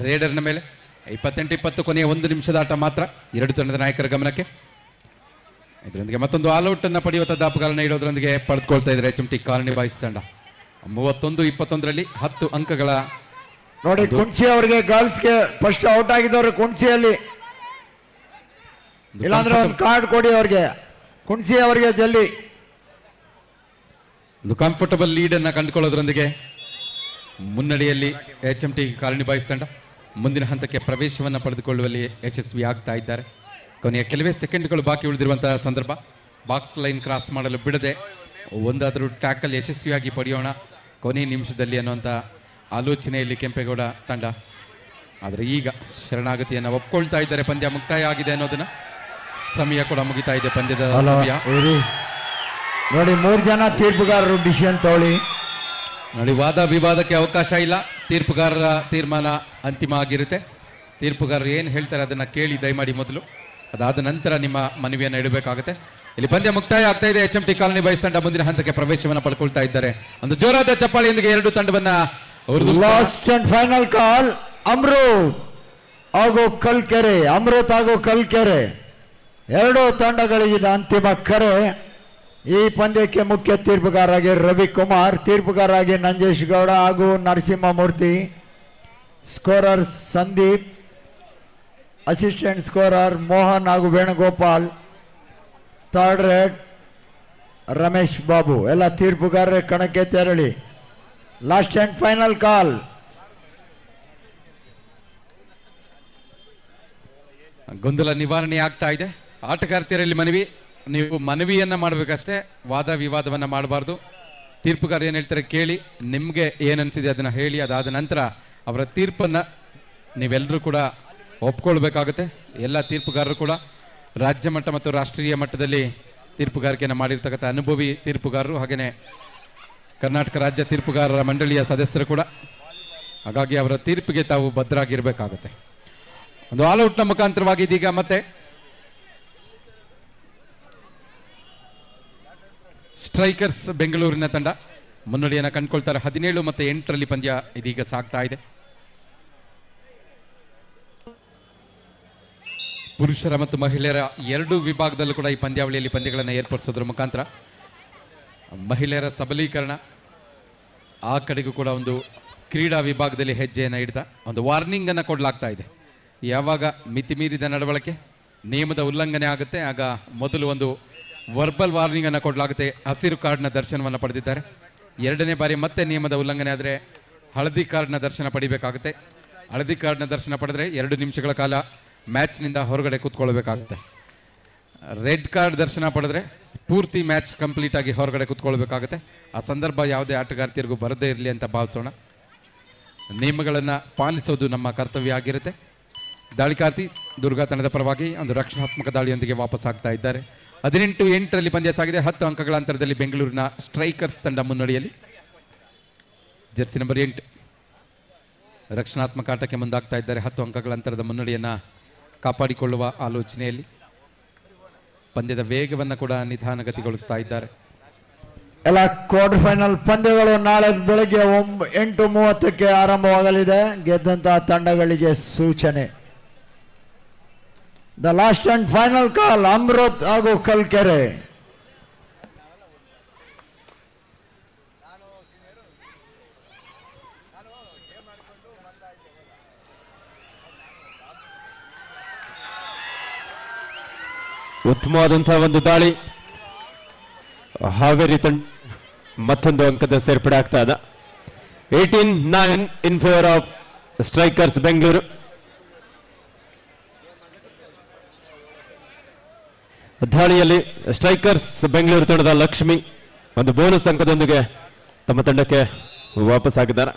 ರೇಡರ್ನ ಮೇಲೆ. 28-20 ಕೊನೆಯ 1 ನಿಮಿಷದ ಆಟ ಮಾತ್ರ. 2 ತಂಡದ ನಾಯಕರ ಗಮನಕ್ಕೆ. ಇದರೊಂದಿಗೆ ಮತ್ತೊಂದು ಆಲ್ಔಟ್ ಅನ್ನು ಪಡೆಯುವ ದಾಪುಗಾಲನ್ನ ಇಡೋದ್ರೊಂದಿಗೆ ಪಡೆದುಕೊಳ್ತಾ ಇದ್ದಾರೆ HMT ಕಾಲೋನಿ ಬಾಯ್ಸ್ ತಂಡ. 31-21 10 ಅಂಕಗಳ. ನೋಡಿ, ಕುಣಸಿ ಅವರಿಗೆ ಗರ್ಲ್ಸ್ಗೆ ಫಸ್ಟ್ ಔಟ್ ಆಗಿದ್ದವರು ಕುಣಸಿಯಲ್ಲಿ, ಇಲ್ಲಾಂದ್ರೆ ಒಂದು ಕಾರ್ಡ್ ಕೊಡಿ ಅವ್ರಿಗೆ, ಕುಣಸಿ ಅವರಿಗೆ ಜಲ್ದಿ. ಒಂದು ಕಂಫರ್ಟಬಲ್ ಲೀಡ್ ಅನ್ನ ಕಂಡುಕೊಳ್ಳೋದ್ರೊಂದಿಗೆ ಮುನ್ನಡೆಯಲ್ಲಿ HMT ಕಾಲೋನಿ ಬಾಯ್ಸ್ ತಂಡ ಮುಂದಿನ ಹಂತಕ್ಕೆ ಪ್ರವೇಶವನ್ನು ಪಡೆದುಕೊಳ್ಳುವಲ್ಲಿ ಯಶಸ್ವಿ ಆಗ್ತಾ ಇದ್ದಾರೆ. ಕೊನೆಯ ಕೆಲವೇ ಸೆಕೆಂಡ್ಗಳು ಬಾಕಿ ಉಳಿದಿರುವಂತಹ ಸಂದರ್ಭ. ಬಾಕ್ ಲೈನ್ ಕ್ರಾಸ್ ಮಾಡಲು ಬಿಡದೆ ಒಂದಾದರೂ ಟ್ಯಾಕಲ್ ಯಶಸ್ವಿಯಾಗಿ ಪಡೆಯೋಣ ಕೊನೆಯ ನಿಮಿಷದಲ್ಲಿ ಅನ್ನುವಂಥ ಆಲೋಚನೆಯಲ್ಲಿ ಕೆಂಪೇಗೌಡ ತಂಡ. ಆದರೆ ಈಗ ಶರಣಾಗತಿಯನ್ನು ಒಪ್ಕೊಳ್ತಾ ಇದ್ದಾರೆ. ಪಂದ್ಯ ಮುಕ್ತಾಯ ಆಗಿದೆ ಅನ್ನೋದನ್ನ, ಸಮಯ ಕೂಡ ಮುಗಿತಾ ಇದೆ ಪಂದ್ಯದ ಸಮಯ. ನೋಡಿ, 3 ಜನ ತೀರ್ಪುಗಾರರು ಡಿಸಿಷನ್ ತಗೊಳ್ಳಿ. ನೋಡಿ, ವಾದ ವಿವಾದಕ್ಕೆ ಅವಕಾಶ ಇಲ್ಲ. ತೀರ್ಪುಗಾರರ ತೀರ್ಮಾನ ಅಂತಿಮ ಆಗಿರುತ್ತೆ. ತೀರ್ಪುಗಾರರು ಏನು ಹೇಳ್ತಾರೆ ಅದನ್ನು ಕೇಳಿ ದಯಮಾಡಿ ಮೊದಲು, ಅದಾದ ನಂತರ ನಿಮ್ಮ ಮನವಿಯನ್ನು ಇಡಬೇಕಾಗುತ್ತೆ. ಇಲ್ಲಿ ಪಂದ್ಯ ಮುಕ್ತಾಯ ಆಗ್ತಾ ಇದೆ. HMT ಕಾಲೋನಿ ಬಾಯ್ಸ್ ತಂಡ ಮುಂದಿನ ಹಂತಕ್ಕೆ ಪ್ರವೇಶವನ್ನು ಪಡ್ಕೊಳ್ತಾ ಇದ್ದಾರೆ. ಒಂದು ಜೋರಾದ ಚಪ್ಪಾಳಿಯೊಂದಿಗೆ 2 ತಂಡವನ್ನ last and final call Amrut ಹಾಗೂ ಕಲ್ಕೆರೆ. ಅಮೃತ್ ಹಾಗೂ ಕಲ್ಕೆರೆ 2 ತಂಡಗಳಿಗಿದ ಅಂತಿಮ ಕರೆ. ಈ ಪಂದ್ಯಕ್ಕೆ ಮುಖ್ಯ ತೀರ್ಪುಗಾರರಾಗಿ ರವಿಕುಮಾರ್, ತೀರ್ಪುಗಾರರಾಗಿ ನಂಜೇಶ್ ಗೌಡ ಹಾಗೂ Narasimhamurthy, scorer Sandeep, assistant scorer Mohan ಹಾಗೂ ವೇಣುಗೋಪಾಲ್, ಥರ್ಡ್ ರೇಡ್ ರಮೇಶ್ ಬಾಬು. ಎಲ್ಲ ತೀರ್ಪುಗಾರರೇ ಕಣಕ್ಕೆ ತೆರಳಿ. ಲಾಸ್ಟ್ ಅಂಡ್ ಫೈನಲ್ ಕಾಲ್. ಗೊಂದಲ ನಿವಾರಣೆ ಆಗ್ತಾ ಇದೆ. ಆಟಗಾರ್ತಿಯರಲ್ಲಿ ಮನವಿ, ನೀವು ಮನವಿಯನ್ನು ಮಾಡಬೇಕಷ್ಟೇ, ವಾದ ವಿವಾದವನ್ನು ಮಾಡಬಾರ್ದು. ತೀರ್ಪುಗಾರ ಏನು ಹೇಳ್ತಾರೆ ಕೇಳಿ, ನಿಮಗೆ ಏನನ್ಸಿದೆ ಅದನ್ನು ಹೇಳಿ. ಅದಾದ ನಂತರ ಅವರ ತೀರ್ಪನ್ನು ನೀವೆಲ್ಲರೂ ಕೂಡ ಒಪ್ಕೊಳ್ಬೇಕಾಗುತ್ತೆ. ಎಲ್ಲ ತೀರ್ಪುಗಾರರು ಕೂಡ ರಾಜ್ಯ ಮಟ್ಟ ಮತ್ತು ರಾಷ್ಟ್ರೀಯ ಮಟ್ಟದಲ್ಲಿ ತೀರ್ಪುಗಾರಿಕೆಯನ್ನು ಮಾಡಿರ್ತಕ್ಕಂಥ ಅನುಭವಿ ತೀರ್ಪುಗಾರರು, ಹಾಗೆಯೇ ಕರ್ನಾಟಕ ರಾಜ್ಯ ತೀರ್ಪುಗಾರರ ಮಂಡಳಿಯ ಸದಸ್ಯರು ಕೂಡ. ಹಾಗಾಗಿ ಅವರ ತೀರ್ಪಿಗೆ ತಾವು ಬದ್ಧರಾಗಿರಬೇಕಾಗುತ್ತೆ. ಒಂದು ಆಲ್ಔಟ್ನ ಮುಖಾಂತರವಾಗಿ ಇದೀಗ ಮತ್ತೆ ಸ್ಟ್ರೈಕರ್ಸ್ ಬೆಂಗಳೂರಿನ ತಂಡ ಮುನ್ನಡೆಯನ್ನು ಕಂಡುಕೊಳ್ತಾರೆ. 17-8 ಪಂದ್ಯ ಇದೀಗ ಸಾಗ್ತಾ ಇದೆ. ಪುರುಷರ ಮತ್ತು ಮಹಿಳೆಯರ 2 ವಿಭಾಗದಲ್ಲೂ ಕೂಡ ಈ ಪಂದ್ಯಾವಳಿಯಲ್ಲಿ ಪಂದ್ಯಗಳನ್ನು ಏರ್ಪಡಿಸೋದ್ರ ಮುಖಾಂತರ ಮಹಿಳೆಯರ ಸಬಲೀಕರಣ, ಆ ಕಡೆಗೂ ಕೂಡ ಒಂದು ಕ್ರೀಡಾ ವಿಭಾಗದಲ್ಲಿ ಹೆಜ್ಜೆಯನ್ನು ಇಡ್ತಾ ಒಂದು ವಾರ್ನಿಂಗನ್ನು ಕೊಡಲಾಗ್ತಾ ಇದೆ. ಯಾವಾಗ ಮಿತಿಮೀರಿದ ನಡವಳಿಕೆ, ನಿಯಮದ ಉಲ್ಲಂಘನೆ ಆಗುತ್ತೆ, ಆಗ ಮೊದಲು ಒಂದು ವರ್ಬಲ್ ವಾರ್ನಿಂಗನ್ನು ಕೊಡಲಾಗುತ್ತೆ. ಹಸಿರು ಕಾರ್ಡ್ನ ದರ್ಶನವನ್ನು ಪಡೆದಿದ್ದಾರೆ. 2ನೇ ಬಾರಿ ಮತ್ತೆ ನಿಯಮದ ಉಲ್ಲಂಘನೆ ಆದರೆ ಹಳದಿ ಕಾರ್ಡ್ನ ದರ್ಶನ ಪಡಿಬೇಕಾಗುತ್ತೆ. ಹಳದಿ ಕಾರ್ಡ್ನ ದರ್ಶನ ಪಡೆದರೆ 2 ನಿಮಿಷಗಳ ಕಾಲ ಮ್ಯಾಚ್ನಿಂದ ಹೊರಗಡೆ ಕೂತ್ಕೊಳ್ಬೇಕಾಗುತ್ತೆ. ರೆಡ್ ಕಾರ್ಡ್ ದರ್ಶನ ಪಡೆದ್ರೆ ಪೂರ್ತಿ ಮ್ಯಾಚ್ ಕಂಪ್ಲೀಟ್ ಆಗಿ ಹೊರಗಡೆ ಕೂತ್ಕೊಳ್ಬೇಕಾಗುತ್ತೆ. ಆ ಸಂದರ್ಭ ಯಾವುದೇ ಆಟಗಾರ್ತಿಯರಿಗೂ ಬರದೇ ಇರಲಿ ಅಂತ ಭಾವಿಸೋಣ. ನಿಯಮಗಳನ್ನು ಪಾಲಿಸೋದು ನಮ್ಮ ಕರ್ತವ್ಯ ಆಗಿರುತ್ತೆ. ದಾಳಿಕಾರ್ತಿ ದುರ್ಗಾ ತಂಡದ ಪರವಾಗಿ ಒಂದು ರಕ್ಷಣಾತ್ಮಕ ದಾಳಿಯೊಂದಿಗೆ ವಾಪಸ್ ಆಗ್ತಾ ಇದ್ದಾರೆ. 18-8 ಪಂದ್ಯ ಸಾಗಿದೆ. 10 ಅಂಕಗಳ ಅಂತರದಲ್ಲಿ ಬೆಂಗಳೂರಿನ ಸ್ಟ್ರೈಕರ್ಸ್ ತಂಡ ಮುನ್ನಡೆಯಲ್ಲಿ. ಜರ್ಸಿ ನಂಬರ್ 8 ರಕ್ಷಣಾತ್ಮಕ ಆಟಕ್ಕೆ ಮುಂದಾಗ್ತಾ ಇದ್ದಾರೆ. 10 ಅಂಕಗಳ ಅಂತರದ ಮುನ್ನಡೆಯನ್ನು ಕಾಪಾಡಿಕೊಳ್ಳುವ ಆಲೋಚನೆಯಲ್ಲಿ ಪಂದ್ಯದ ವೇಗವನ್ನು ಕೂಡ ನಿಧಾನಗತಿಗೊಳಿಸ್ತಾ ಇದ್ದಾರೆ. ಎಲ್ಲ ಕ್ವಾರ್ಟರ್ ಫೈನಲ್ ಪಂದ್ಯಗಳು ನಾಳೆ ಬೆಳಗ್ಗೆ 8:30ಕ್ಕೆ ಆರಂಭವಾಗಲಿದೆ. ಗೆದ್ದಂತಹ ತಂಡಗಳಿಗೆ ಸೂಚನೆ. The last and final call Amrut ಹಾಗೂ ಕಲ್ಕೆರೆ. ಉತ್ತಮವಾದಂತಹ ಒಂದು ದಾಳಿ. ಹಾವೇರಿ ತಂಡ ಮತ್ತೊಂದು ಅಂಕದ ಸೇರ್ಪಡೆ ಆಗ್ತಾ ಇದೆ. 18-9 ಇನ್ ಫೇವರ್ ಆಫ್ ಸ್ಟ್ರೈಕರ್ಸ್ ಬೆಂಗಳೂರು. ದಾಳಿಯಲ್ಲಿ ಸ್ಟ್ರೈಕರ್ಸ್ ಬೆಂಗಳೂರು ತಂಡದ ಲಕ್ಷ್ಮಿ ಒಂದು ಬೋನಸ್ ಅಂಕದೊಂದಿಗೆ ತಮ್ಮ ತಂಡಕ್ಕೆ ವಾಪಸ್ ಆಗಿದ್ದಾರೆ.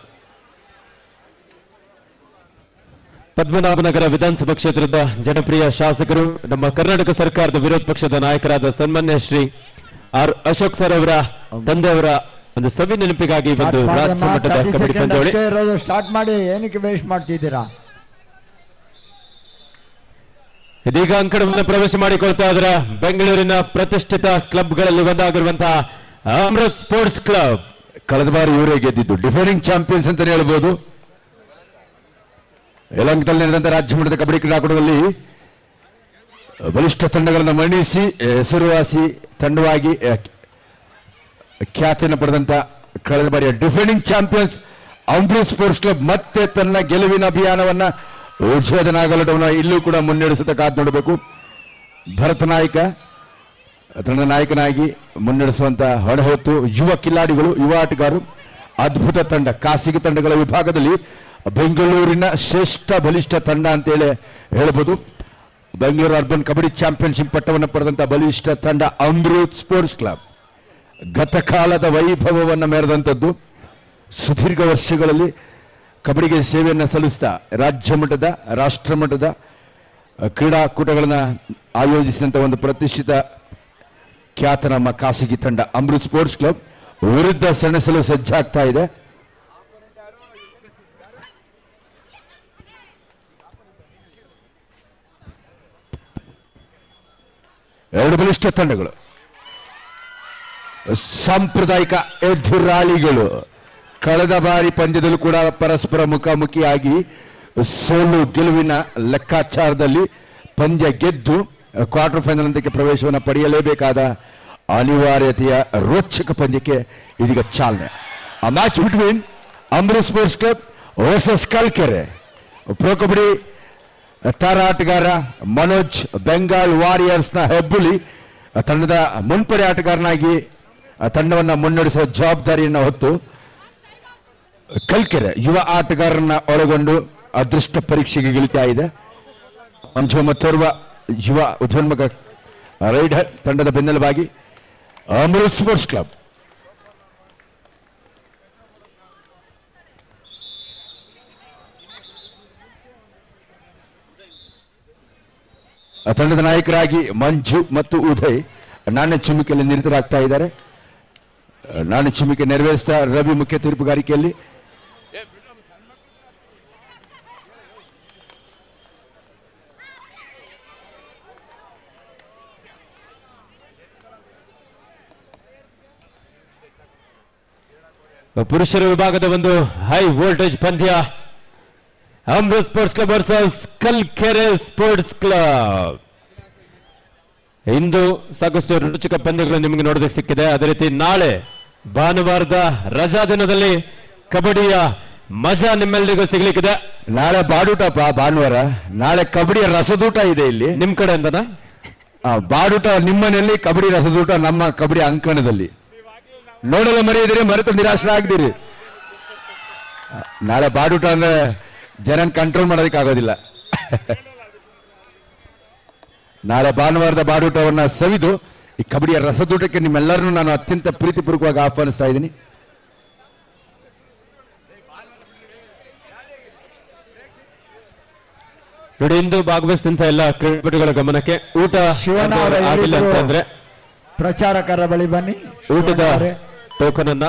ಪದ್ಮನಾಭನಗರ ವಿಧಾನಸಭಾ ಕ್ಷೇತ್ರದ ಜನಪ್ರಿಯ ಶಾಸಕರು, ನಮ್ಮ ಕರ್ನಾಟಕ ಸರ್ಕಾರದ ವಿರೋಧ ಪಕ್ಷದ ನಾಯಕರಾದ ಸನ್ಮಾನ್ಯ ಶ್ರೀ ಆರ್ ಅಶೋಕ್ ಸರ್ ಅವರ ತಂದೆಯವರ ಒಂದು ಸವಿ ನೆನಪಿಗಾಗಿ ಒಂದು ರಾಜ್ಯ ಮಟ್ಟದ ಕಬಡ್ಡಿ ಪಂದ್ಯಾವಳಿ ಸ್ಟಾರ್ಟ್ ಮಾಡಿ. ಏನಕ್ಕೆ ವೇಸ್ಟ್ ಮಾಡ್ತಿದ್ದೀರಾ? ಇದೀಗ ಅಂಕಣವನ್ನು ಪ್ರವೇಶ ಮಾಡಿಕೊಳ್ತಾ ಇದ್ದಾರೆ ಬೆಂಗಳೂರಿನ ಪ್ರತಿಷ್ಠಿತ ಕ್ಲಬ್ಗಳಲ್ಲಿ ಒಂದಾಗಿರುವಂತಹ ಅಮೃತ್ ಸ್ಪೋರ್ಟ್ಸ್ ಕ್ಲಬ್. ಕಳೆದ ಬಾರಿ ಇವರೇ ಗೆದ್ದಿದ್ದು, ಡಿಫೆಂಡಿಂಗ್ ಚಾಂಪಿಯನ್ಸ್ ಅಂತ ಹೇಳ್ಬೋದು. ಯಲಹಂಕದಲ್ಲಿ ನಡೆದಂತಹ ರಾಜ್ಯ ಮಟ್ಟದ ಕಬಡ್ಡಿ ಕ್ರೀಡಾಕೂಟದಲ್ಲಿ ಬಲಿಷ್ಠ ತಂಡಗಳನ್ನು ಮಣಿಸಿ ಹೆಸರುವಾಸಿ ತಂಡವಾಗಿ ಖ್ಯಾತಿಯನ್ನು ಪಡೆದಂತ ಕಳೆದ ಬಾರಿಯ defending champions Amrit sports club ಮತ್ತೆ ತನ್ನ ಗೆಲುವಿನ ಅಭಿಯಾನವನ್ನ ಉಜ್ಜೇದನಾಗಲಟವನ್ನು ಇಲ್ಲೂ ಕೂಡ ಮುನ್ನಡೆಸುತ್ತಾ ಕಾದು ನೋಡಬೇಕು. ಭರತ ನಾಯಕ ತಂಡದ ನಾಯಕನಾಗಿ ಮುನ್ನಡೆಸುವಂತ ಹೊಣೆ ಯುವ ಕಿಲಾಡಿಗಳು, ಯುವ ಆಟಗಾರರು, ಅದ್ಭುತ ತಂಡ. ಖಾಸಗಿ ತಂಡಗಳ ವಿಭಾಗದಲ್ಲಿ ಬೆಂಗಳೂರಿನ ಶ್ರೇಷ್ಠ ಬಲಿಷ್ಠ ತಂಡ ಅಂತೇಳಿ ಹೇಳ್ಬೋದು. ಬೆಂಗಳೂರು ಅರ್ಬನ್ ಕಬಡ್ಡಿ ಚಾಂಪಿಯನ್ಶಿಪ್ ಪಟ್ಟವನ್ನು ಪಡೆದಂತ ಬಲಿಷ್ಠ ತಂಡ ಅಮೃತ್ ಸ್ಪೋರ್ಟ್ಸ್ ಕ್ಲಬ್ ಗತಕಾಲದ ವೈಭವವನ್ನು ಮೆರೆದಂಥದ್ದು. ಸುದೀರ್ಘ ವರ್ಷಗಳಲ್ಲಿ ಕಬಡ್ಡಿಗೆ ಸೇವೆಯನ್ನು ಸಲ್ಲಿಸ್ತಾ ರಾಜ್ಯ ಮಟ್ಟದ, ರಾಷ್ಟ್ರ ಮಟ್ಟದ ಕ್ರೀಡಾಕೂಟಗಳನ್ನು ಆಯೋಜಿಸಿದಂಥ ಒಂದು ಪ್ರತಿಷ್ಠಿತ ಖ್ಯಾತ ನಮ್ಮ ಖಾಸಗಿ ತಂಡ ಅಮೃತ್ ಸ್ಪೋರ್ಟ್ಸ್ ಕ್ಲಬ್ ವಿರುದ್ಧ ಸೆಣಸಲು ಸಜ್ಜಾಗ್ತಾ ಇದೆ. ಎರಡು ಬಲಿಷ್ಠ ತಂಡಗಳು, ಸಾಂಪ್ರದಾಯಿಕ ಎದುರಾಳಿಗಳು. ಕಳೆದ ಬಾರಿ ಪಂದ್ಯದಲ್ಲೂ ಕೂಡ ಪರಸ್ಪರ ಮುಖಾಮುಖಿಯಾಗಿ ಸೋಲು ಗೆಲುವಿನ ಲೆಕ್ಕಾಚಾರದಲ್ಲಿ ಪಂದ್ಯ ಗೆದ್ದು ಕ್ವಾರ್ಟರ್ ಫೈನಲ್ ಹಂತಕ್ಕೆ ಪ್ರವೇಶವನ್ನು ಪಡೆಯಲೇಬೇಕಾದ ಅನಿವಾರ್ಯತೆಯ ರೋಚಕ ಪಂದ್ಯಕ್ಕೆ ಇದೀಗ ಚಾಲನೆ. ಆ match between Amrut sports club versus Kalkere. Pro kabaddi ತಾರಾ ಆಟಗಾರ ಮನೋಜ್ ಬೆಂಗಾಲ್ ವಾರಿಯರ್ಸ್ನ ಹೆಬ್ಬುಲಿ ತಂಡದ ಮುನ್ಪಡೆ ಆಟಗಾರನಾಗಿ ತಂಡವನ್ನು ಮುನ್ನಡೆಸುವ ಜವಾಬ್ದಾರಿಯನ್ನು ಹೊತ್ತು ಕಲ್ಕೆರೆ ಯುವ ಆಟಗಾರರನ್ನ ಒಳಗೊಂಡು ಅದೃಷ್ಟ ಪರೀಕ್ಷೆಗೆ ಇಳಿತಾ ಇದೆ. ಮಂಜು ಮತ್ತೋರ್ವ ಯುವ ಉದ್ಯೋನ್ಮುಖ ರೈಡರ್ ತಂಡದ ಬೆನ್ನೆಲುಬಾಗಿ ಅಮೃತ್ ಸ್ಪೋರ್ಟ್ಸ್ ಕ್ಲಬ್. ತಂಡದ ನಾಯಕರಾಗಿ ಮಂಜು ಮತ್ತು ಉದಯ್ ನಾಣ್ಯ ಚಿಮ್ಮಿಕೆಯಲ್ಲಿ ನಿರತರಾಗ್ತಾ ಇದ್ದಾರೆ. ನಾಣ್ಯ ಚಿಮ್ಮಿಕೆ ನೆರವೇರಿಸಿದ ರವಿ ಮುಖ್ಯ ತೀರ್ಪುಗಾರಿಕೆಯಲ್ಲಿ. ಪುರುಷರ ವಿಭಾಗದ ಒಂದು ಹೈ ವೋಲ್ಟೇಜ್ ಪಂದ್ಯ Amrut sports club versus Kalkere sports club. ಇಂದು ಸಾಕಷ್ಟು ರುಚಿಕ ಪಂದ್ಯಗಳು ನಿಮಗೆ ನೋಡೋದಕ್ಕೆ ಸಿಕ್ಕಿದೆ. ಅದೇ ರೀತಿ ನಾಳೆ ಭಾನುವಾರದ ರಜಾ ದಿನದಲ್ಲಿ ಕಬಡ್ಡಿಯ ಮಜಾ ನಿಮ್ಮೆಲ್ಲರಿಗೂ ಸಿಗ್ಲಿಕ್ಕಿದೆ. ನಾಳೆ ಬಾಡೂಟಪ್ಪ, ಭಾನುವಾರ. ನಾಳೆ ಕಬಡ್ಡಿಯ ರಸದೂಟ ಇದೆ ಇಲ್ಲಿ ನಿಮ್ ಕಡೆಯಿಂದನಾ? ಬಾಡೂಟ ನಿಮ್ಮನೆಯಲ್ಲಿ, ಕಬಡ್ಡಿ ರಸದೂಟ ನಮ್ಮ ಕಬಡ್ಡಿ ಅಂಕಣದಲ್ಲಿ. ನೋಡಲು ಮರೆಯಿದಿರಿ, ಮರೆತು ನಿರಾಶರಾಗಿದ್ದೀರಿ. ನಾಳೆ ಬಾಡೂಟ ಅಂದ್ರೆ ಜನನ್ ಕಂಟ್ರೋಲ್ ಮಾಡೋದಕ್ಕೆ ಆಗೋದಿಲ್ಲ. ನಾಳೆ ಭಾನುವಾರದ ಬಾಡೂಟವನ್ನ ಸವಿದು ಈ ಕಬಡ್ಡಿಯ ರಸದೂಟಕ್ಕೆ ನಿಮ್ಮೆಲ್ಲರನ್ನೂ ನಾನು ಅತ್ಯಂತ ಪ್ರೀತಿಪೂರ್ವಕವಾಗಿ ಆಹ್ವಾನಿಸ್ತಾ ಇದ್ದೀನಿ. ನೋಡಿ ಇಂದು ಭಾಗವಹಿಸಿದಂತ ಎಲ್ಲ ಕ್ರೀಡಾಪಟುಗಳ ಗಮನಕ್ಕೆ ಊಟ ಶಿವಣ್ಣ ಅವರೇ ಆಗಿಲ್ಲ ಹೇಳಿದ್ರು. ಅಂತಂದ್ರೆ ಪ್ರಚಾರಕರ ಬಳಿ ಬನ್ನಿ. ಊಟದ ಶಿವಣ್ಣ ಅವರೇ. ಟೋಕನ್ ಅನ್ನ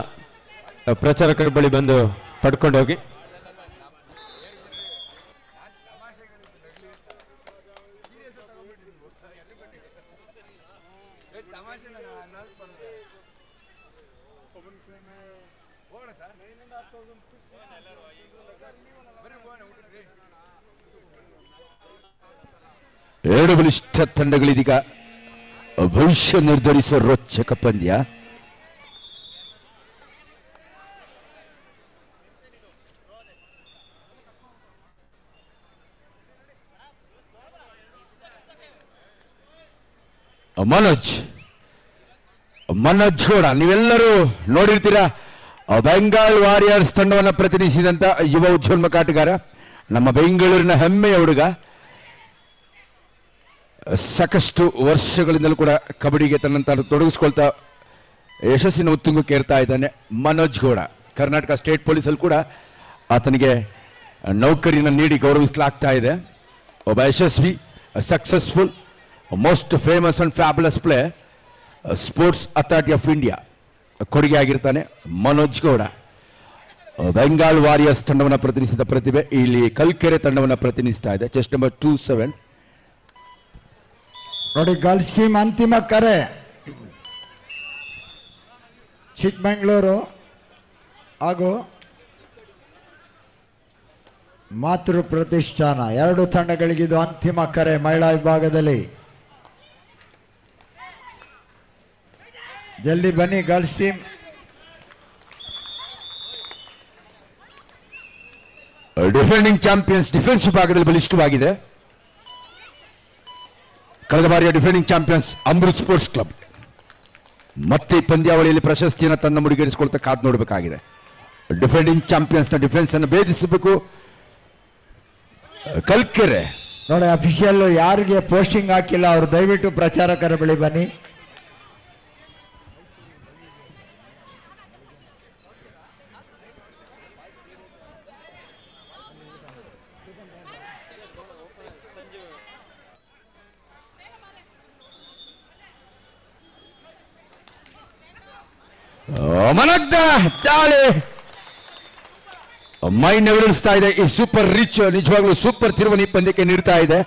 ಪ್ರಚಾರಕರ ಬಳಿ ಬಂದು ಪಡ್ಕೊಂಡು ಹೋಗಿ. ಎರಡು ಬಲಿಷ್ಠ ತಂಡಗಳಿದೀಗ ಭವಿಷ್ಯ ನಿರ್ಧರಿಸುವ ರೋಚಕ ಪಂದ್ಯ. ಮನೋಜ್ ಗೌಡ, ನೀವೆಲ್ಲರೂ ನೋಡಿರ್ತೀರಾ, ಬೆಂಗಾಲ್ ವಾರಿಯರ್ಸ್ ತಂಡವನ್ನು ಪ್ರತಿನಿಧಿಸಿದಂತ ಯುವ ಉದ್ಯೋನ್ಮುಖ ಆಟಗಾರ, ನಮ್ಮ ಬೆಂಗಳೂರಿನ ಹೆಮ್ಮೆಯ ಹುಡುಗ. ಸಾಕಷ್ಟು ವರ್ಷಗಳಿಂದಲೂ ಕೂಡ ಕಬಡ್ಡಿಗೆ ತನ್ನನ್ನು ತೊಡಗಿಸ್ಕೊಳ್ತಾ ಯಶಸ್ಸಿನ ಉತ್ತುಂಗಕ್ಕೆ ಏರ್ತಾ ಇದ್ದಾನೆ ಮನೋಜ್ ಗೌಡ. ಕರ್ನಾಟಕ ಸ್ಟೇಟ್ ಪೊಲೀಸಲ್ಲಿ ಕೂಡ ಆತನಿಗೆ ನೌಕರಿಯನ್ನು ನೀಡಿ ಗೌರವಿಸಲಾಗ್ತಾ ಇದೆ. ಒಬ್ಬ ಯಶಸ್ವಿ, successful, most famous and fabulous play, sports authority of India ಕೊಡುಗೆ ಆಗಿರ್ತಾನೆ ಮನೋಜ್ ಗೌಡ. ಬೆಂಗಾಲ್ ವಾರಿಯರ್ಸ್ ತಂಡವನ್ನು ಪ್ರತಿನಿಧಿಸಿದ ಪ್ರತಿಭೆ ಇಲ್ಲಿ ಕಲ್ಕೆರೆ ತಂಡವನ್ನು ಪ್ರತಿನಿಧಿಸ್ತಾ ಇದೆ. Chest number 27. ನೋಡಿ ಗರ್ಲ್ಸ್ ಟೀಮ್ ಅಂತಿಮ ಕರೆ. ಚಿಕ್ಕಮಂಗ್ಳೂರು ಹಾಗೂ ಮಾತೃ ಪ್ರತಿಷ್ಠಾನ ಎರಡು ತಂಡಗಳಿಗಿದು ಅಂತಿಮ ಕರೆ ಮಹಿಳಾ ವಿಭಾಗದಲ್ಲಿ. ಜಲ್ದಿ ಬನ್ನಿ girls team. Defending champions defence ವಿಭಾಗದಲ್ಲಿ ಬಲಿಷ್ಠವಾಗಿದೆ. ಕಳೆದ ಬಾರಿಯ defending champions Amrit sports club ಮತ್ತೆ ಈ ಪಂದ್ಯಾವಳಿಯಲ್ಲಿ ಪ್ರಶಸ್ತಿಯನ್ನು ತನ್ನ ಮುಡಿಗೇರಿಸಿಕೊಳ್ತಾ ಕಾದು ನೋಡಬೇಕಾಗಿದೆ. ಡಿಫೆಂಡಿಂಗ್ ಚಾಂಪಿಯನ್ಸ್ನ ಡಿಫೆನ್ಸ್ ಅನ್ನು ಭೇದಿಸಬೇಕು ಕಲ್ಕೆರೆ. ನೋಡಿ ಅಫಿಷಿಯಲ್ ಯಾರಿಗೆ ಪೋಸ್ಟಿಂಗ್ ಹಾಕಿಲ್ಲ ಅವರು ದಯವಿಟ್ಟು ಪ್ರಚಾರಕರ ಬಳಿ ಬನ್ನಿ. ಮನಗ್ಧ ದಾಳಿ ಮೈಂಡ್ ಎವರಿಸ್ತಾ ಇದೆ. ಈ ಸೂಪರ್ ರಿಚ್ ನಿಜವಾಗ್ಲೂ ಸೂಪರ್ ತಿರುವನಿ ಪಂದ್ಯಕ್ಕೆ ನೀಡ್ತಾ ಇದೆ.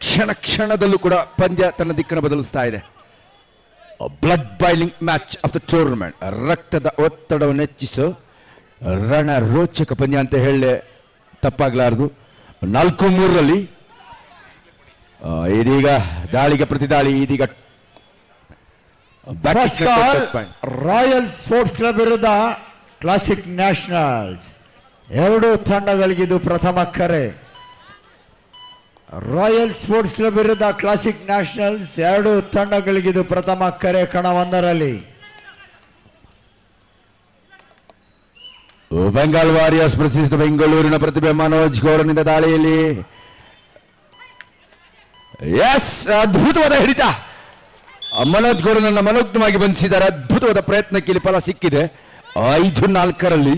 ಕ್ಷಣ ಕ್ಷಣದಲ್ಲೂ ಕೂಡ ಪಂದ್ಯ ತನ್ನ ದಿಕ್ಕನ್ನು ಬದಲಿಸ್ತಾ ಇದೆ. Blood boiling match of the tournament, ರಕ್ತದ ಒತ್ತಡವನ್ನು ಹೆಚ್ಚಿಸೋ ರಣ ರೋಚಕ ಪಂದ್ಯ ಅಂತ ಹೇಳಲೆ ತಪ್ಪಾಗಲಾರದು. 4-3 ಇದೀಗ ದಾಳಿಗೆ ಪ್ರತಿದಾಳಿ. ಇದೀಗ ರಾಯಲ್ ಸ್ಪೋರ್ಟ್ಸ್ ಕ್ಲಬ್ ವಿರುದ್ಧ ಕ್ಲಾಸಿಕ್ ನ್ಯಾಷನಲ್ಸ್ ಎರಡು ತಂಡಗಳಿಗಿದು ಪ್ರಥಮ ಕರೆ. ರಾಯಲ್ ಸ್ಪೋರ್ಟ್ಸ್ ಕ್ಲಬ್ ವಿರುದ್ಧ ಕ್ಲಾಸಿಕ್ ನ್ಯಾಷನಲ್ಸ್ ಎರಡು ತಂಡಗಳಿಗಿದು ಪ್ರಥಮ ಕರೆ. ಕಣವೊಂದರಲ್ಲಿ ಬೆಂಗಾಲ್ ವಾರಿಯರ್ಸ್ ಪ್ರತಿಷ್ಠಿತ ಬೆಂಗಳೂರಿನ ಪ್ರತಿಭೆ ಮನೋಜ್ ಗೌಡನಿಂದ ದಾಳಿಯಲ್ಲಿ ಎಸ್ ಅದ್ಭುತವಾದ ಹಿಡಿತ. ಮನೋಜ್ ಗೌಡನನ್ನ ಮನೋಜ್ಞವಾಗಿ ಬಂಧಿಸಿದ್ದಾರೆ. ಅದ್ಭುತವಾದ ಪ್ರಯತ್ನಕ್ಕೆ ಇಲ್ಲಿ ಫಲ ಸಿಕ್ಕಿದೆ. 5-4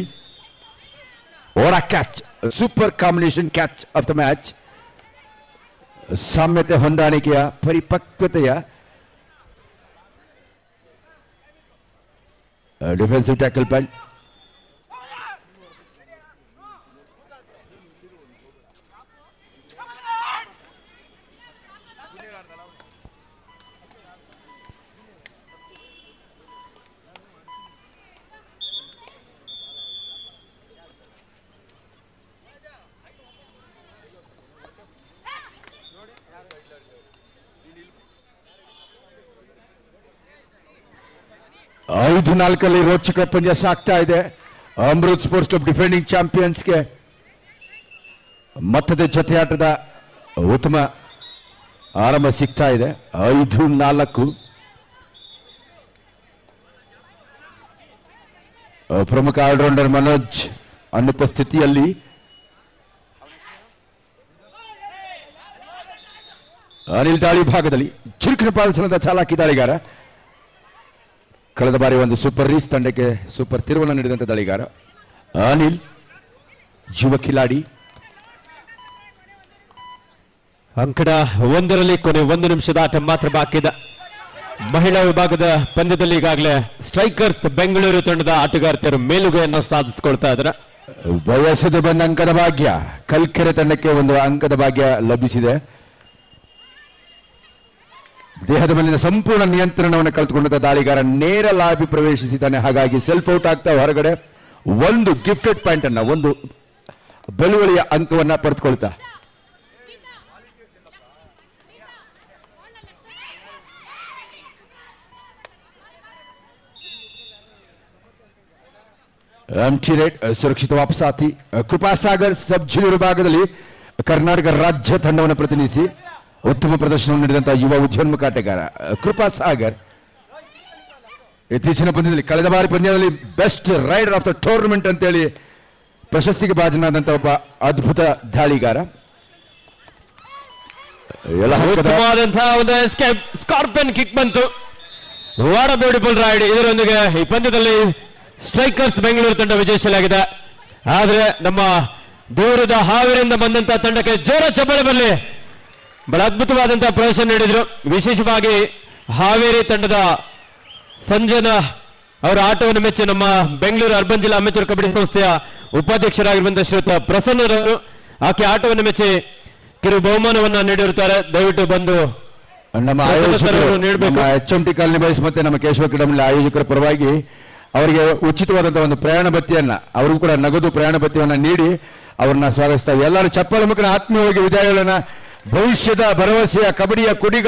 ಓರ catch, super combination catch of the match. ಸಾಮ್ಯತೆ, ಹೊಂದಾಣಿಕೆಯ, ಪರಿಪಕ್ವತೆಯ ಡಿಫೆನ್ಸಿವ್ ಟ್ಯಾಕಲ್ ಪಾಯಿಂಟ್. ಐದು ನಾಲ್ಕಲ್ಲಿ ರೋಚಕ ಪಂದ್ಯ ಸಾಗ್ತಾ ಇದೆ. ಅಮೃತ್ ಸ್ಪೋರ್ಟ್ಸ್ ಕ್ಲಬ್ ಡಿಫೆಂಡಿಂಗ್ ಚಾಂಪಿಯನ್ಸ್ಗೆ ಮತ್ತದ ಜೊತೆಯಾಟದ ಉತ್ತಮ ಆರಂಭ ಸಿಗ್ತಾ ಇದೆ. 5-4 ಪ್ರಮುಖ ಆಲ್ರೌಂಡರ್ ಮನೋಜ್ ಅನುಪಸ್ಥಿತಿಯಲ್ಲಿ ಅನಿಲ್ ದಾಳಿ ಭಾಗದಲ್ಲಿ ಚುರುಕಿನ ಪಾಲಿಸದ ಚಾಲಾಕಿ ದಾಳಿಗಾರ. ಕಳೆದ ಬಾರಿ ಒಂದು ಸೂಪರ್ ರೀಚ್ ತಂಡಕ್ಕೆ ಸೂಪರ್ ತಿರುವನ್ನು ನೀಡಿದಂಥ ದಾಳಿಗಾರ ಅನಿಲ್, ಯುವ ಕಿಲಾಡಿ. ಅಂಕಣ 1ರಲ್ಲಿ ಕೊನೆ 1 ನಿಮಿಷದ ಆಟ ಮಾತ್ರ ಬಾಕಿ ಇದೆ. ಮಹಿಳಾ ವಿಭಾಗದ ಪಂದ್ಯದಲ್ಲಿ ಈಗಾಗಲೇ ಸ್ಟ್ರೈಕರ್ಸ್ ಬೆಂಗಳೂರು ತಂಡದ ಆಟಗಾರ್ತಿಯರು ಮೇಲುಗೆಯನ್ನು ಸಾಧಿಸಿಕೊಳ್ತಾ ಇದ್ದಾರೆ. ಬಯಸದು ಬಂದ ಅಂಕದ ಭಾಗ್ಯ, ಕಲ್ಕೆರೆ ತಂಡಕ್ಕೆ ಒಂದು ಅಂಕದ ಭಾಗ್ಯ ಲಭಿಸಿದೆ. ದೇಹದ ಮೇಲಿನ ಸಂಪೂರ್ಣ ನಿಯಂತ್ರಣವನ್ನು ಕಳೆದುಕೊಂಡ ದಾಳಿಗಾರ ನೇರ ಲಾಬಿ ಪ್ರವೇಶಿಸಿದ್ದಾನೆ. ಹಾಗಾಗಿ ಸೆಲ್ಫ್ ಔಟ್ ಆಗ್ತಾ ಹೊರಗಡೆ ಒಂದು ಗಿಫ್ಟೆಡ್ ಪಾಯಿಂಟ್ ಅನ್ನ, ಒಂದು ಬಲುವಳಿಯ ಅಂಕವನ್ನ ಪಡೆದುಕೊಳ್ತಾ. ಎಂಟಿ ರೇಟ್ ಸುರಕ್ಷಿತ ವಾಪಸಾತಿ. ಕೃಪಾಸಾಗರ್ ಸಬ್ ಜೂನಿಯರ್ ವಿಭಾಗದಲ್ಲಿ ಕರ್ನಾಟಕ ರಾಜ್ಯ ತಂಡವನ್ನು ಪ್ರತಿನಿಧಿಸಿ ಉತ್ತಮ ಪ್ರದರ್ಶನವನ್ನು ನೀಡಿದಂತಹ ಯುವ ಉದ್ಯೋನ್ಮುಖ ಆಟಗಾರ ಕೃಪಾಸಾಗರ್ ಇತ್ತೀಚಿನ ಪಂದ್ಯದಲ್ಲಿ, ಕಳೆದ ಬಾರಿ ಪಂದ್ಯದಲ್ಲಿ best raider of the tournament ಅಂತೇಳಿ ಪ್ರಶಸ್ತಿಗೆ ಭಾಜನಾದಂತಹ ಒಬ್ಬ ಅದ್ಭುತ ದಾಳಿಗಾರ. ಉತ್ತಮವಾದಂತಹ ಒಂದು ಎಸ್ಕೇಪ್, ಸ್ಕಾರ್ಪಿಯನ್ ಕಿಕ್ ಬಂತು. What a beautiful raid. ಇದರೊಂದಿಗೆ ಈ ಪಂದ್ಯದಲ್ಲಿ ಸ್ಟ್ರೈಕರ್ಸ್ ಬೆಂಗಳೂರು ತಂಡ ವಿಜಯಶಾಲಿಯಾಗಿದೆ. ಆದ್ರೆ ನಮ್ಮ ದೂರದ ಹಾವೇರಿಯಿಂದ ಬಂದಂತಹ ತಂಡಕ್ಕೆ ಜೋರ ಚಪ್ಪಾಳೆ ಬರಲಿ. ಬಹಳ ಅದ್ಭುತವಾದಂತಹ ಪ್ರದರ್ಶನ ನೀಡಿದ್ರು. ವಿಶೇಷವಾಗಿ ಹಾವೇರಿ ತಂಡದ ಸಂಜನಾ ಅವರ ಆಟವನ್ನು ಮೆಚ್ಚಿ ನಮ್ಮ ಬೆಂಗಳೂರು ಅರ್ಬನ್ ಜಿಲ್ಲಾ ಅಮೆಚೂರ್ ಕಬಡ್ಡಿ ಸಂಸ್ಥೆಯ ಉಪಾಧ್ಯಕ್ಷರಾಗಿರುವಂತಹ ಶ್ರೀಯುತ ಪ್ರಸನ್ನರವರು ಆಕೆ ಆಟವನ್ನು ಮೆಚ್ಚಿ ಕಿರು ಬಹುಮಾನವನ್ನ ನೀಡಿರುತ್ತಾರೆ. ದಯವಿಟ್ಟು ಬಂದು ನಮ್ಮ HMT ಕಾಲನಿ ಬಾಯ್ಸ್ ಮತ್ತೆ ನಮ್ಮ ಕೇಶವ ಕ್ರೀಡಾಮಂಡಳಿ ಆಯೋಜಕರ ಪರವಾಗಿ ಅವರಿಗೆ ಉಚಿತವಾದಂತಹ ಒಂದು ಪ್ರಯಾಣ ಭತ್ಯೆಯನ್ನ, ಅವರಿಗೂ ಕೂಡ ನಗದು ಪ್ರಯಾಣ ಭತ್ಯೆಯನ್ನ ನೀಡಿ ಅವರನ್ನ ಸ್ವಾಗತಿಸ್ತಾರೆ. ಎಲ್ಲರೂ ಚಪ್ಪಾಳೆ ಮುಖನ ಆತ್ಮೀಯವಾಗಿ ವಿದಾಯಗಳನ್ನ, ಭವಿಷ್ಯದ ಭರವಸೆಯ ಕಬಡ್ಡಿಯ ಕುಡಿಗಳ